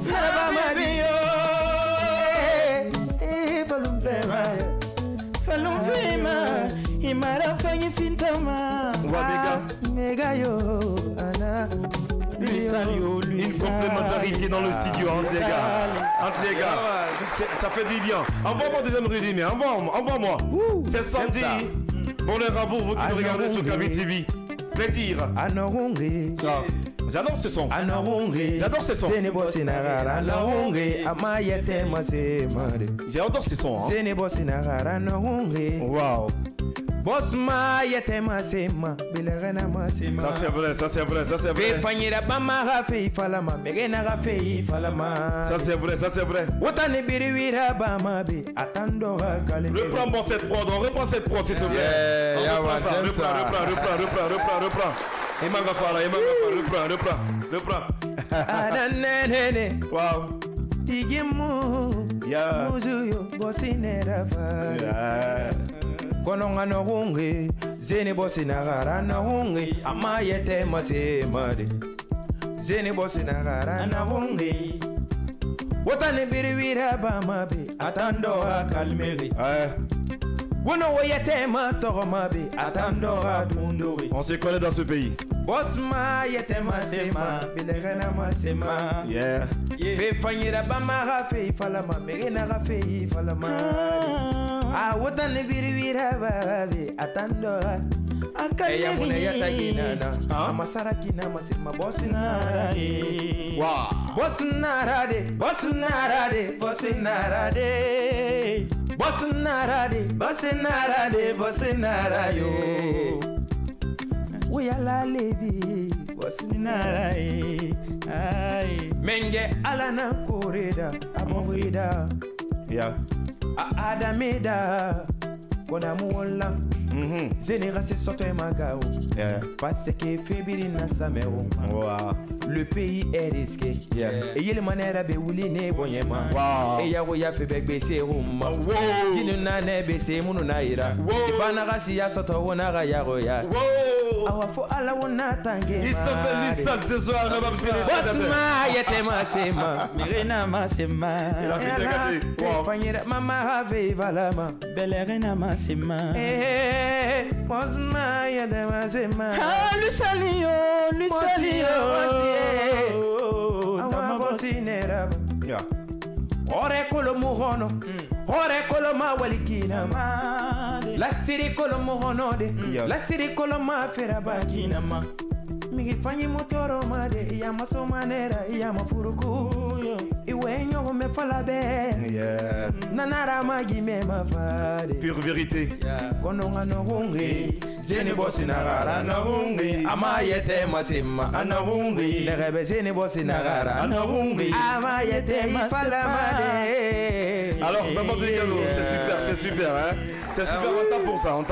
D: Araba mabiyo Falum fema Imara fanyi fintama Mega yo Ana
C: Une complémentarité dans le studio entre les gars. Ça fait du bien. Envoie-moi deuxième résumé. Envoie-moi. C'est samedi. Bonheur à vous qui nous regardez sur Kavi TV. Plaisir. J'adore ce son. J'adore ce son. J'adore ce son. Wow.
D: Bosma yetema sema bilerana masema.
C: Ça c'est vrai. Ça c'est vrai.
D: Wotani biriwira bama be atandora kale.
C: Reprends cette prod, on reprend cette prod s'il te plaît. On reprend ça. Reprends. Reprends. Reprends.
B: Wow. Igimu.
C: Yeah.
B: Muzuyo bosinera fa. Kononga no hungi. Zeni bosinagara na hungi. Amayete masemade. Zeni bosinagara na hungi. Wotane biriwira bamabe. Atando akalmeri. Wono woyete ma toromabe. Atando adundori.
C: On se connaît dans ce pays.
B: Bosma yete masema. Bilegana masema.
C: Yeah.
B: Fe fanyira bama rafe falama. Merena rafe falama. Wotane biriwira babe. Atando Eya mune yata ginana Amasara kina masima bosinara
C: Wow.
B: Bosinara de Bosinara de Bosinara de Bosinara de Bosinara de Bosinara yo Uyala levi Bosinara ay Menge alana koreda Amorida
C: Yeah.
B: Adameda Kona muola Génération soto magao. Parce que Fébri n'a sa mère. Le pays est risqué. Et il manera be wuli ne bonyema. Et ya fait baisser rumba. Kinu na ne baisser munu na ira. Ibana rasi ya soto wona ga ya roya. Awa fo ala wona tangue.
C: Il s'appelle Lissal ce soir.
B: Bosma yete masema.
D: Mirena masema.
C: Il a fait dégager.
B: Mama have valama.
D: Belerena masema.
B: Bosma yete masema.
D: Lusalio.
B: Awa bosinera.
C: Yeah.
B: Ore kolo muhono. Ore kolo ma walikina ma. La siri kolo muhono de. La siri kolo ma ferabakina ma. Migi fanyi motoro made. Ya maso manera. Ya mafuruku. Iwe nyogo me falabe. Nanara magi me mafade.
C: Pure vérité.
B: Kononga no hungi. Zeni bosinagara na hungi. Amayete masima. Ana hungi. Nerebe zeni bosinagara. Ana hungi. Amayete ifalamade.
C: Alors, Maman Diallo, c'est super, hein. C'est super, on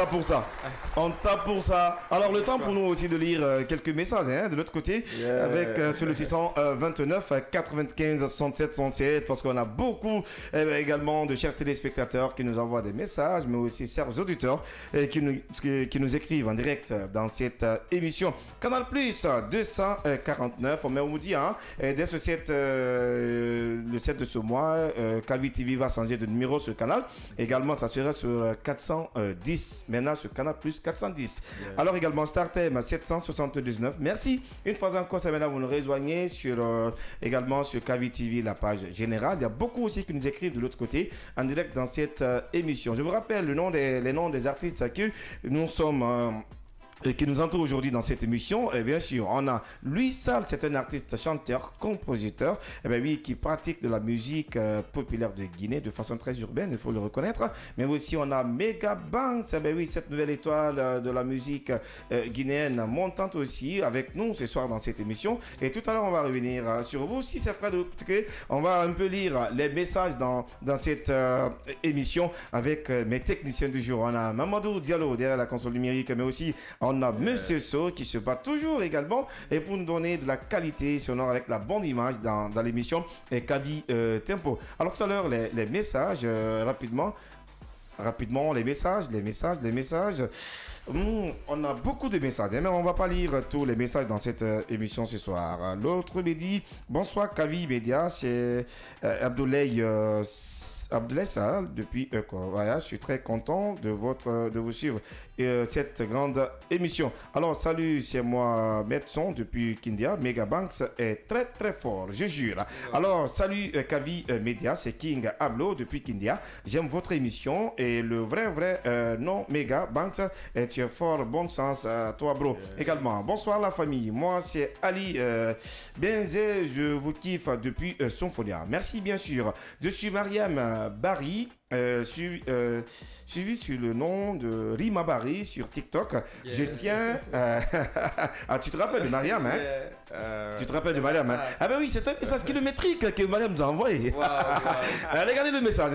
C: tape pour ça. Alors, le temps pour nous aussi de lire quelques messages, hein, de l'autre côté, avec sur le 629 95 67 67, parce qu'on a beaucoup également de chers téléspectateurs qui nous envoient des messages, mais aussi chers auditeurs qui nous écrivent en direct dans cette émission. Canal Plus 249, on vous dit, hein, dès ce 7, le 7 de ce mois, Kavi TV va changer de numéro sur le canal. Également, ça sera sur 410. Maintenant, sur Canal Plus 410. Alors, également, StarTM 779. Merci. Une fois encore, ça maintenant, vous nous rejoignez également sur Kavi TV, la page générale. Il y a beaucoup aussi qui nous écrivent de l'autre côté en direct dans cette émission. Je vous rappelle les noms des artistes que nous sommes. Qui nous entoure aujourd'hui dans cette émission. Et bien sûr, on a Louis Sall, c'est un artiste, chanteur, compositeur, et bien oui, qui pratique de la musique populaire de Guinée de façon très urbaine, il faut le reconnaître. Mais aussi, on a Mega Banks, et bien oui, cette nouvelle étoile de la musique guinéenne montante aussi avec nous ce soir dans cette émission. Et tout à l'heure, on va revenir sur vous. Si c'est prêt de côté, on va un peu lire les messages dans cette émission avec mes techniciens du jour. On a Mamadou Diallo derrière la console numérique, mais aussi on a Monsieur So qui se bat toujours également et pour nous donner de la qualité sonore avec la bonne image dans l'émission et Kavi Tempo. Alors tout à l'heure les messages rapidement les messages. On a beaucoup de messages, mais on ne va pas lire tous les messages dans cette émission ce soir. L'autre me dit bonsoir Kavi Média, c'est Abdoulaye Sall depuis voilà, je suis très content de vous suivre cette grande émission. Alors salut, c'est moi Metson depuis Kindia. Mega Banks est très très fort, je jure. Alors salut Kavi Média, c'est King Ablo depuis Kindia. J'aime votre émission et le vrai nom Mega Banks et tu es fort, bon sens à toi bro. Également bonsoir la famille, moi c'est Ali Benzé, je vous kiffe depuis Sonfolia. Merci bien sûr. Je suis Mariam Barry suivi sur le nom de Rima Barry sur TikTok. Je tiens... ah, tu te rappelles de Mariam, hein? Tu te rappelles de Mariam, hein? Ah ben oui, c'est un message kilométrique que Mariam nous a envoyé. Regardez le message,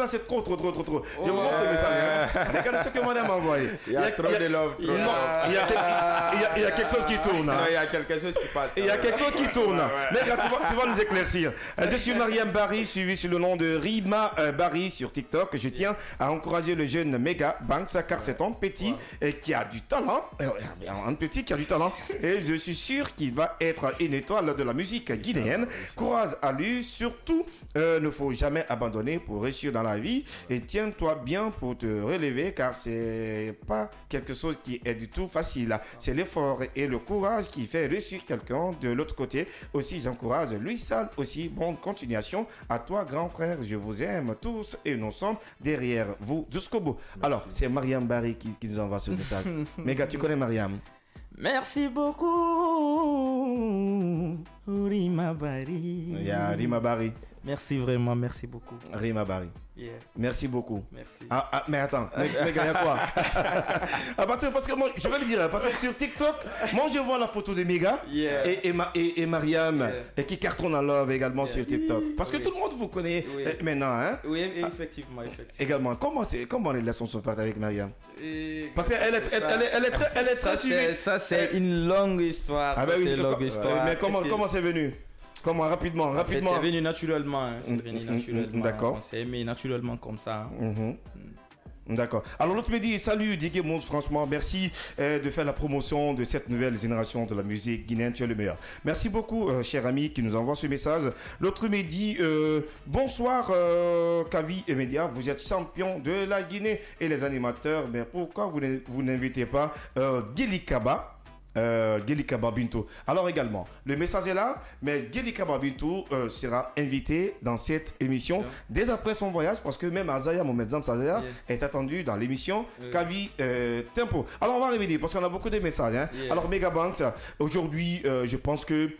C: c'est trop. Je vous montre le message, hein? Regardez ce que Mariam m'a envoyé.
F: Il y a trop de love.
C: Il y a quelque chose qui tourne.
F: Il y a quelque chose qui passe.
C: Il y a quelque chose qui tourne. Mais regarde, tu vas nous éclaircir. Je suis Mariam Barry, suivi sur le nom de Rima Barry sur TikTok. Je tiens à encourager le jeune Mega Banks car c'est un petit qui a du talent. Un petit qui a du talent. Et je suis sûr qu'il va être une étoile de la musique guinéenne. Courage à lui. Surtout, ne faut jamais abandonner pour réussir dans la vie. Et tiens-toi bien pour te relever car c'est pas quelque chose qui est du tout facile. C'est l'effort et le courage qui fait réussir quelqu'un de l'autre côté. Aussi, j'encourage Louis Sall aussi. Bonne continuation à toi, grand frère. Je vous aime tous et nous sommes derrière vous jusqu'au bout. Merci. Alors, c'est Mariam Barry qui nous envoie ce message. Méga, tu connais Mariam?
D: Merci beaucoup, Rima Barry.
C: Il y a Rima Barry.
D: Merci vraiment, merci beaucoup.
C: Rima Barry.
F: Yeah.
C: Merci beaucoup.
F: Merci.
C: Mais attends, mais il y a quoi? Parce que moi, je vais le dire, parce que sur TikTok, moi je vois la photo de Méga et Mariam et qui cartonne en love également sur TikTok. Parce que tout le monde vous connaît maintenant, hein?
F: Oui, effectivement.
C: Également, comment les relations se passent avec Mariam? Parce qu'elle est très suivie.
F: Ça, c'est une longue histoire.
C: Ah ben oui, mais comment c'est venu? Comment? Rapidement.
F: En fait, c'est venu naturellement.
C: D'accord.
F: On s'est aimé naturellement comme ça.
C: D'accord. Alors l'autre me dit, salut Didier Mons, franchement, merci de faire la promotion de cette nouvelle génération de la musique guinéenne, tu es le meilleur. Merci beaucoup, cher ami, qui nous envoie ce message. L'autre me dit, bonsoir Kavi et Média, vous êtes champion de la Guinée et les animateurs, mais pourquoi vous n'invitez pas Gili Kaba? Gili Kaba Bintou. Alors également, le message est là, mais Gili Kaba Bintou sera invité dans cette émission dès après son voyage, parce que même Azaya Mohamed Zazaya est attendu dans l'émission Kavi Tempo. Alors on va revenir parce qu'on a beaucoup de messages. Hein. Alors Megabanks, aujourd'hui, je pense que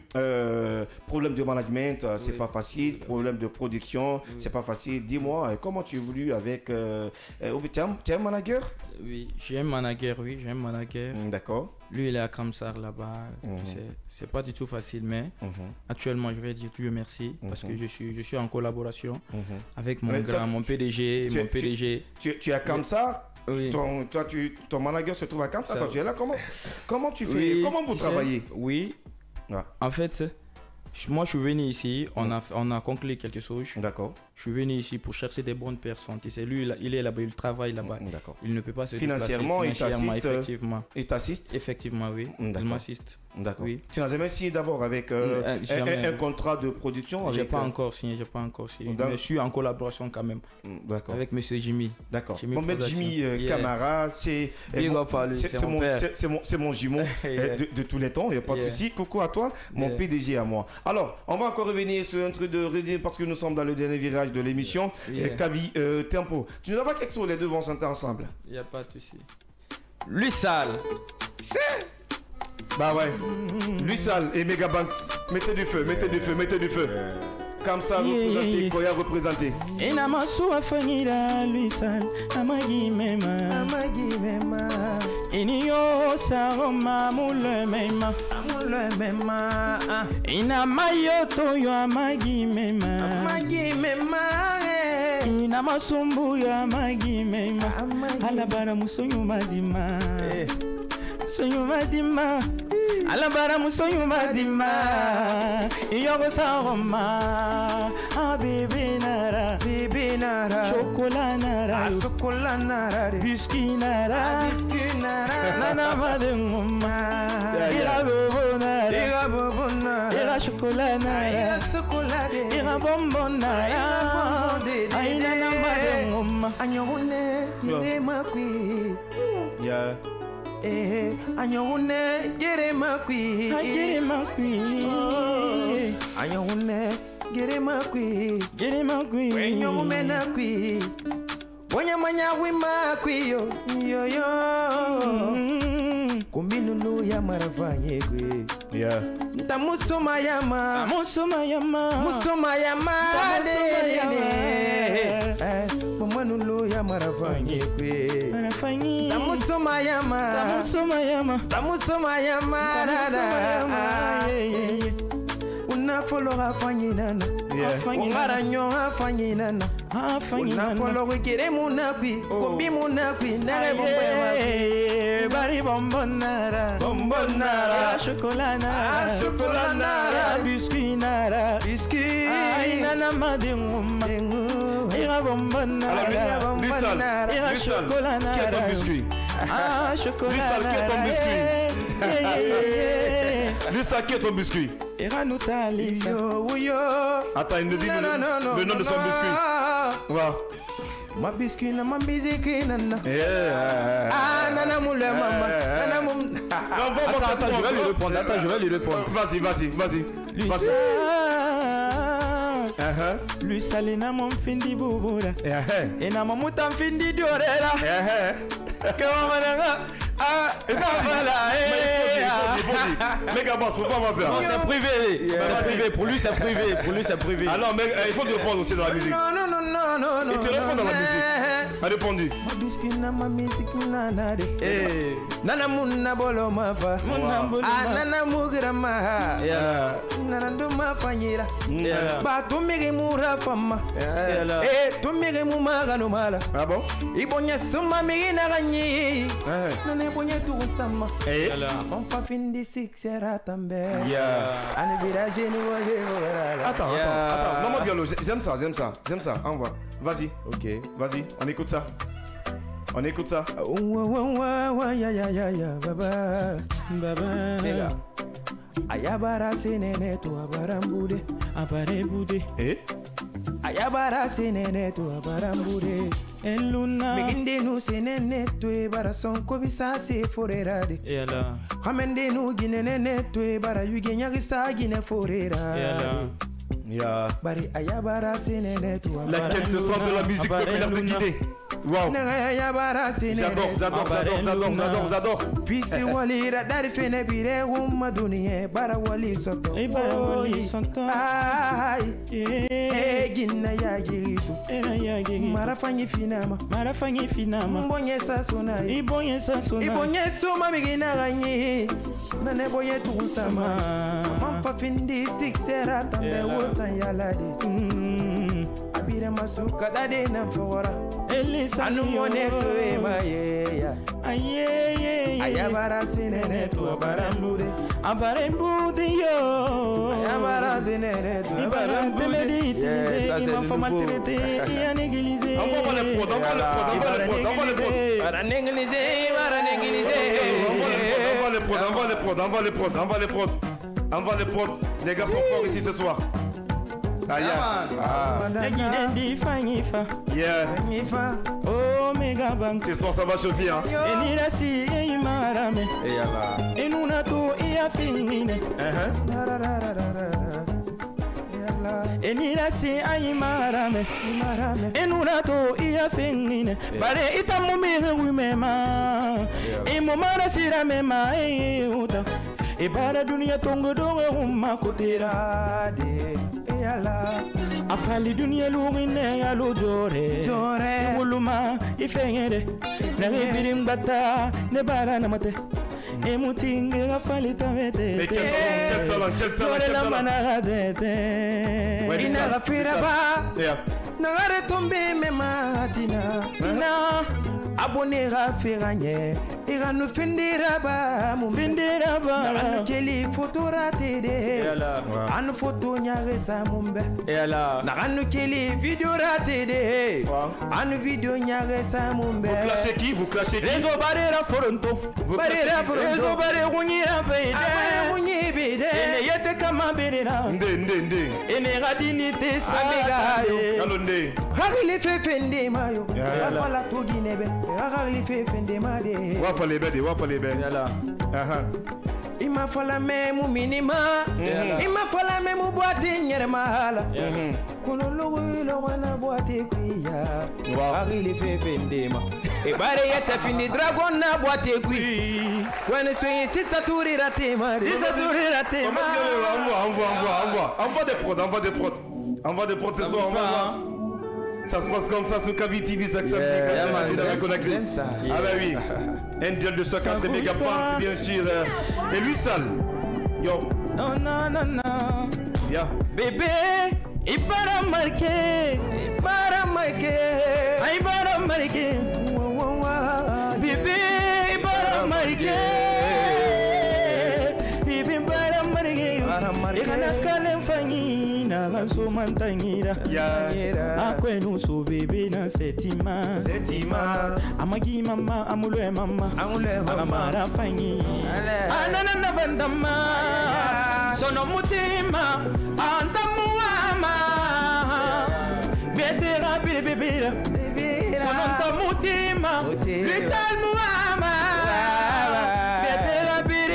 C: problème de management, c'est pas facile, problème de production, c'est pas facile. Dis-moi, comment tu évolues avec... tu es un manager?
F: Oui, j'ai un manager,
C: D'accord.
F: Lui, il est à Kamsar là-bas. C'est pas du tout facile, mais actuellement, je vais dire Dieu merci parce que je suis en collaboration avec mon PDG.
C: Tu es à Kamsar?
F: Oui.
C: Ton manager se trouve à Kamsar? Toi, tu es là? Comment tu fais? Comment vous travaillez?
F: Oui. En fait, moi, je suis venu ici. On a conclu quelque chose.
C: D'accord.
F: Je suis venu ici pour chercher des bonnes personnes. Tu sais, lui, il est là-bas, il travaille là-bas.
C: D'accord.
F: Il ne peut pas se
C: financièrement, il t'assiste.
F: Effectivement.
C: Il t'assiste?
F: Effectivement, oui. Il m'assiste.
C: D'accord.
F: Oui.
C: Tu n'as jamais signé d'abord avec un contrat de production?
F: J'ai pas encore signé. Je suis en collaboration quand même.
C: D'accord.
F: Avec Monsieur Jimmy.
C: D'accord. Mohamed Jimmy Camara, c'est mon jumeau de tous les temps. Il n'y a pas de souci. Coucou à toi, mon PDG à moi. Alors, on va encore revenir sur un truc de parce que nous sommes dans le dernier virage de l'émission. Kavi Tempo. Tu nous as pas quelque chose, les deux vont chanter ensemble?
F: Il n'y a pas de souci. Louis Sall.
C: Bah ouais. Louis Sall et Megabanks. Mettez du feu. Comme ça, représenté, Koya représenté.
D: Inamasu afanira Louis Sall, amagi mema. Inio saroma mule mema. Inamayo toyo amagi mema. Inamasumbu ya amagi mema. Alabara musonyo madima. Musonyo madima. Alabara musonyo madima. Iyogo saroma. Bébé nara. Chocolat nara. Biscuit nara. Nana madengoma. Ira bobo nara. Ira chocolat nara. Ira bonbon nara. Aina na madengoma. Anyone dire makwi.
C: Yeah.
D: Anyone dire makwi. Anyone Gere makwi. Wenyo mena kwi. Wonya manya wima kwi yo. Kumbinulu ya maravanye kwi.
C: Yeah.
D: Musoma yama.
B: nulo ya marafanye kwe tamusoma yama una folo afanyinana ungara nyo afanyinana una folo wikire munakwi kombi munakwi nare bombe
D: bari bombonara chocolanara biscuitnara nana madinguma ira bombonara ira chocolanara
C: qui est ton biscuit?
D: Chocolanara
C: qui est ton biscuit? Lisa, qui est ton biscuit? Attends, il nous dit le nom de son biscuit. Wow.
B: Ma biscuit na ma musique nana. Nana moule mama.
C: Attends, je vais lui répondre. Vas-y.
D: Lui salina mon findi bubura. Et na mamuta findi diorera.
C: Il faut pas faire.
F: C'est privé. Pour lui, c'est privé.
C: Ah non, mais il faut te répondre aussi dans la musique.
B: Non.
C: Il te répond dans la musique. A répondu.
B: Ma musique nana de. Nana munna bolo mafa. Nana mugira ma. Nana do ma fanyira. Ba to mege mura fama. To mege mu magano mala.
C: Ah bon?
B: Ibonya suma mege na ganyi. Nana bonya tu sama. On pa findi six era tambe. Ane village ni waje.
C: Attends. Maman Diallo, j'aime ça. Envoie. Vas-y.
B: Ok.
C: Vas-y, on écoute ça.
B: Baba. Ayabara senene to abarambude. Ayabara senene to abarambude.
D: Eluna.
B: Meginde nu senene to ebara son kobisa se forerade. Kamende nu ginene to ebara yugenya gisa gine forerade. Bari ayabara senene to
C: la quintessence de la musique populaire de Guinée. Wow. J'adore.
B: Pisi wali radari fene bire umma dunie bara wali soto. Ay. Ginna ya gitu. Marafanyi finama. Mbonye sasuna. Ibonye suma migina ganyi. Nane boye tu sama. Mampa findi sixera tambe wotan yalade. Abire masuka dade na fora. Anu mone soe maye ya. Ayabara senene to abarambude.
D: Yo.
B: Ayabara senene to
D: abarambude. Ima fama traité et en église.
C: Envoie les prods. Envoie les prods. Les gars sont forts ici ce soir.
D: Oh mega bank.
C: Ce soir ça va chauffer hein.
D: Enirasi imarame. Enunato iafingine. Enirasi imarame. Enunato iafingine. Bare itamumire wimema. Imomara siramema uta. Ebara dunia tongo dongo umma kotera de eyala afali dunia lugine ya lojore uluma ifengere na birim bata ne bara na mate emutinge afali tamete
C: quel talent
D: la managade
B: ina gafira ba nagare tombe mematina tina abone gafiranye iranu findira ba anu keli fotora tede anu foto nyare sa mumbe na anu keli video ratede anu video nyare sa mumbe
C: vous clashez qui
D: rezo barera foronto rezo bare gunyira bede ene yete kama berera
C: nde
D: ene gadini te
B: amiga yo
C: alonde
B: harili fefende mayo wala toginebe harili fefende made
C: wa fallait bien.
B: Ima fala me mu minima. Ima fala me mu boîte nyere mahala. Kono lo wana boîte kuya. Ari fe fendema. E bare yeta fini dragon na boîte kui. When swing sisa turi ratema.
C: Envoie des prods ce soir. Ça se passe comme ça sur Kavi TV chaque samedi quand tu l'as Conakry. Ah bah oui. Un duel de 50 mégapoints bien sûr. Et lui Sal. Yo.
D: Non non non non.
C: Ya.
D: Bébé, il para marquer. Il para marquer. Il para marquer. Bébé, il para marquer. Bébé para marquer. Et quand la calme fanny na la so mantangira. Akwe no so bébé na setima. Amagi mama amule mama. Amara fanny. Anana na vandama. Sono mutima antamuama. Betera bébé. Sono mutima. Lisal muama. Betera bébé.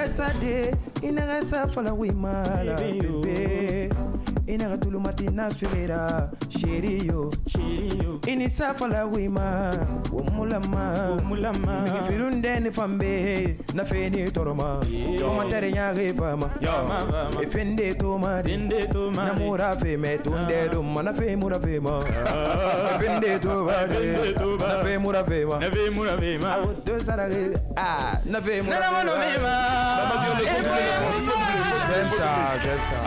B: Sade ina sa fala wi mala bebe ina tulu matina fira shiriyo ini sa fala wi ma wo mulama mi firunde ni fambe na feni toroma to matere nya fama e fende to ma na mura fe me tunde do mana fe mura fe ma fende to ba na fe mura fe ma do sarage na fe mura ma. J'aime ça.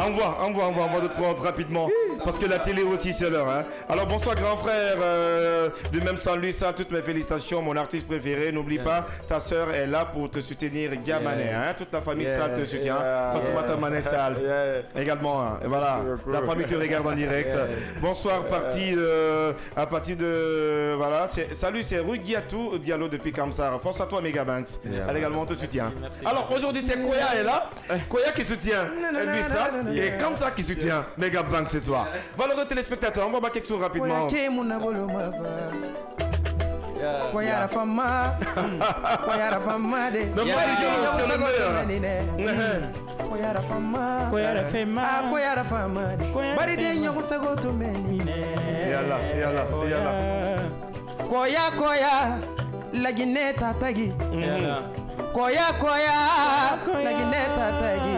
B: Envoie de prendre rapidement. Parce que la télé aussi c'est l'heure. Hein. Alors bonsoir grand frère. Du même sans lui, ça, toutes mes félicitations. Mon artiste préféré. N'oublie pas, ta soeur est là pour te soutenir. Diamané. Hein. Toute la famille Sal te soutient. Fatoumata Mané Sal. Également. Hein. Et voilà. La famille te regarde en direct. Bonsoir à partir de... Voilà. Salut, c'est Rugiatou Diallo depuis Kamsar. Force à toi Megabanks. Elle également te soutient. Alors aujourd'hui c'est Koya est là. Koya qui soutient lui ça et comme ça qui soutient Megabank ce soir. Valeureux téléspectateurs, on va voir quelque chose rapidement. Koya la fama. Koya la fama de. Koya la fama. Koya la fama. Koya la fama. Bari de nyoko sago to meni. Yalla. Koya la gineta tagi. Koya la gineta tagi.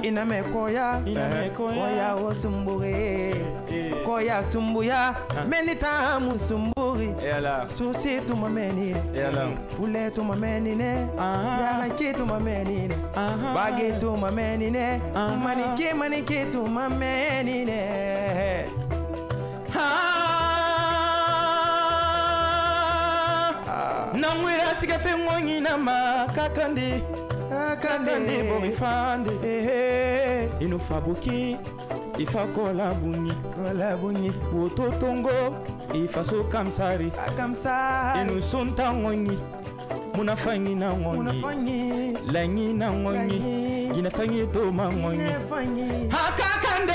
B: Iname koya o sumburi. Koya sumbuya menita musumburi. Susi tu mameni. Fule tu mameni ne. Yala ki tu mameni ne. Bagi tu mameni ne. Maniki tu mameni ne. Namwira siga fengonyi na makakandi bo ifande ino fabuki ifa kola bunyi wototongo ifa so kamsari ino sunta ngonyi munafanyi na ngonyi lanyi na ngonyi ginafanyi to mangonyi hakakande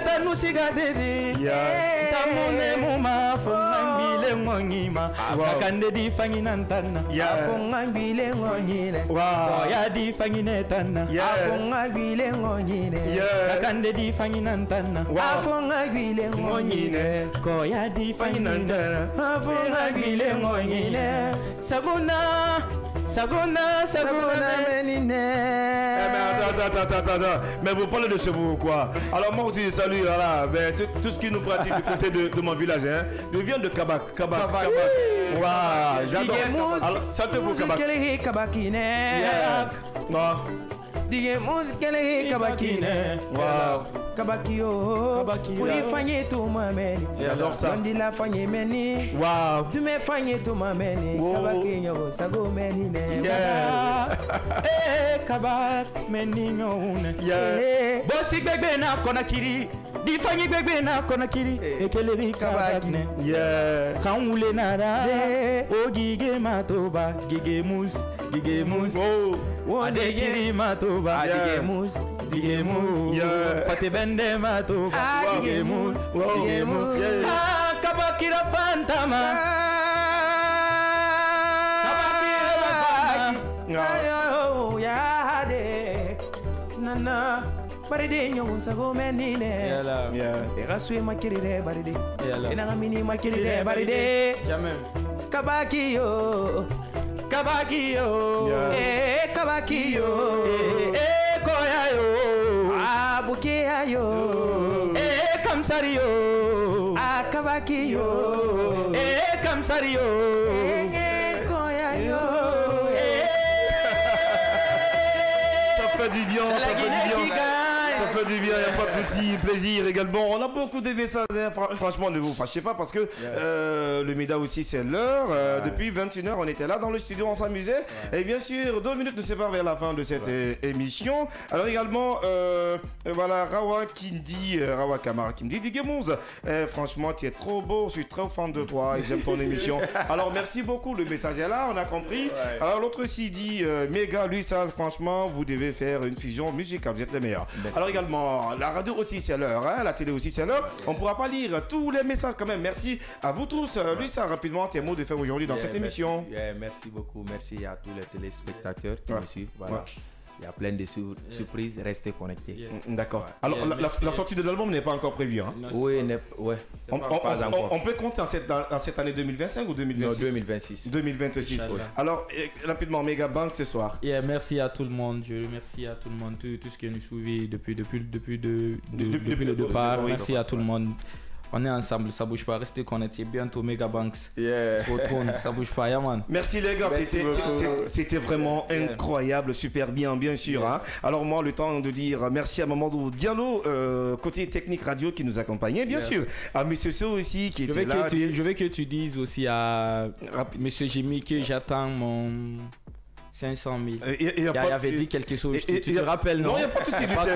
B: tanu siga dede tamune muma fongambile ngonyima kakande di fanyi nantana fongambile ngonyine koya di fanyi netana fongambile ngonyine kakande di fanyi nantana fongambile ngonyine koya di fanyi nantana fongambile ngonyine Sagona menine.
C: Attends. Mais vous parlez de chez vous quoi? Alors moi aussi je salue voilà, ben, tout ce qui nous pratique du côté de mon village. Hein. Je viens de Kabak. Waouh, j'adore. Alors, chantez pour Kabak.
B: Dige muskele kabakine.
C: Wow.
B: Kabakio. Fuli fanye to mameni.
C: J'adore ça.Andi
B: la fanye meni.
C: Wow.
B: Tu me fanye to mameni. Kabakinyo sago meni ne.
D: Kabak meni nyone. Bosi bebe na konakiri. Di fanye bebe na konakiri. Ekeleri kabakine. Kaunle nara. O gige matoba. Gige mus. Adekiri matoba. Dige mus. Fate bende matoba. Dige mus. Kabakira fantama.
B: Nana baride nyongo sago menine rasui makiride baride ina mini makiride baride kabakiyo kabakiyo koyayo abukiyo
D: Kamsario,
B: Akabakiyo,
D: Kamsario,
B: Koyayo.
C: Ça fait du bien, ça fait du bien. Ça fait du bien, il n'y a pas de souci, plaisir également. On a beaucoup de messages, hein. Franchement, ne vous fâchez pas parce que le MEDA aussi, c'est l'heure. Depuis 21h, on était là dans le studio, on s'amusait. Et bien sûr, 2 minutes nous séparent vers la fin de cette émission. Alors également, voilà, Rawa Kamara qui me dit Digemouz, franchement, tu es trop beau, je suis très fan de toi et j'aime ton émission. Alors merci beaucoup, le message est là, on a compris. Alors l'autre aussi dit Méga, lui, ça, franchement, vous devez faire une fusion musicale, vous êtes les meilleurs. Alors également, la radio aussi c'est l'heure, hein, la télé aussi c'est l'heure. On ne pourra pas lire tous les messages quand même. Merci à vous tous. Lui, ça rapidement, tes mots de faire aujourd'hui dans cette émission.
B: Merci beaucoup, merci à tous les téléspectateurs qui me suivent. Voilà. Il y a plein de surprises, restez connectés.
C: D'accord. Alors la sortie de l'album n'est pas encore prévue. Hein?
B: Oui,
C: on peut compter dans cette année 2025 ou 2026?
B: Non, 2026.
C: 2026. Alors, rapidement, Mega Bank ce soir.
F: Merci à tout le monde. Je remercie à tout le monde, tout ce qui nous suivi depuis le départ. Merci à tout le monde. On est ensemble, ça bouge pas, restez connectés. Bientôt Mega Banks. Retourne, ça bouge pas, yeah, man.
C: Merci les gars, c'était vraiment incroyable, super bien sûr. Hein. Alors moi, le temps de dire merci à Mamadou Diallo, côté technique radio qui nous accompagnait, bien sûr. À Monsieur So aussi qui était là.
F: Je veux que tu dises aussi à Monsieur Jimmy que j'attends mon 500 000. Il avait dit quelque chose. Tu te rappelles, non?
C: Non, il n'y a pas de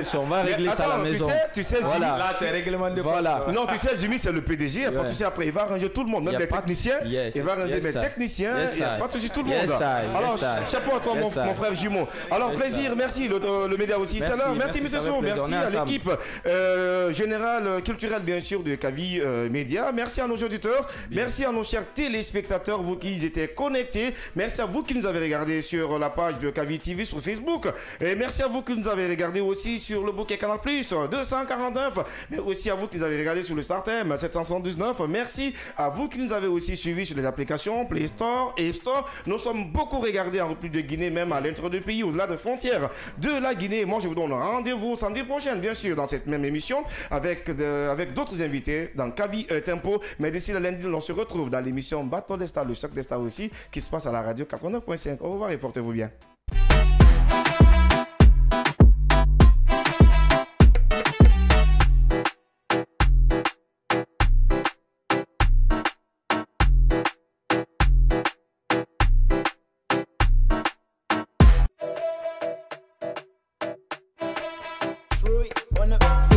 C: souci.
F: On va régler ça à la maison.
C: Tu sais,
F: voilà.
C: Jimmy,
B: là, c'est règlement de
F: voilà.
C: Non, tu sais, Jimmy, c'est le PDG. Il n'y a pas de souci. Après, il va arranger tout le monde, même les techniciens. Il va arranger mes techniciens. Il n'y a pas de souci, tout le monde. Alors, chapeau à toi, mon frère jumeau. Alors, plaisir, merci. Le média aussi, c'est là. Merci, monsieur So. Merci à l'équipe générale, culturelle, bien sûr, de Kavi Média. Merci à nos auditeurs. Merci à nos chers téléspectateurs, vous qui étaient connectés. Merci à vous qui nous avez regardé sur la page de Kavi TV sur Facebook. Et merci à vous qui nous avez regardé aussi sur le bouquet Canal Plus 249. Mais aussi à vous qui nous avez regardé sur le StarTM 779. Merci à vous qui nous avez aussi suivis sur les applications Play Store et Store. Nous sommes beaucoup regardés en République de Guinée, même à l'intérieur du pays, au-delà des frontières de la Guinée. Moi, je vous donne rendez-vous samedi prochain, bien sûr, dans cette même émission avec d'autres invités dans Kavi Tempo. Mais d'ici le lundi, on se retrouve dans l'émission Battle des Stars, le choc des stars aussi, qui se passe à la radio 89.5. Au revoir et portez-vous bien.
D: Troy on the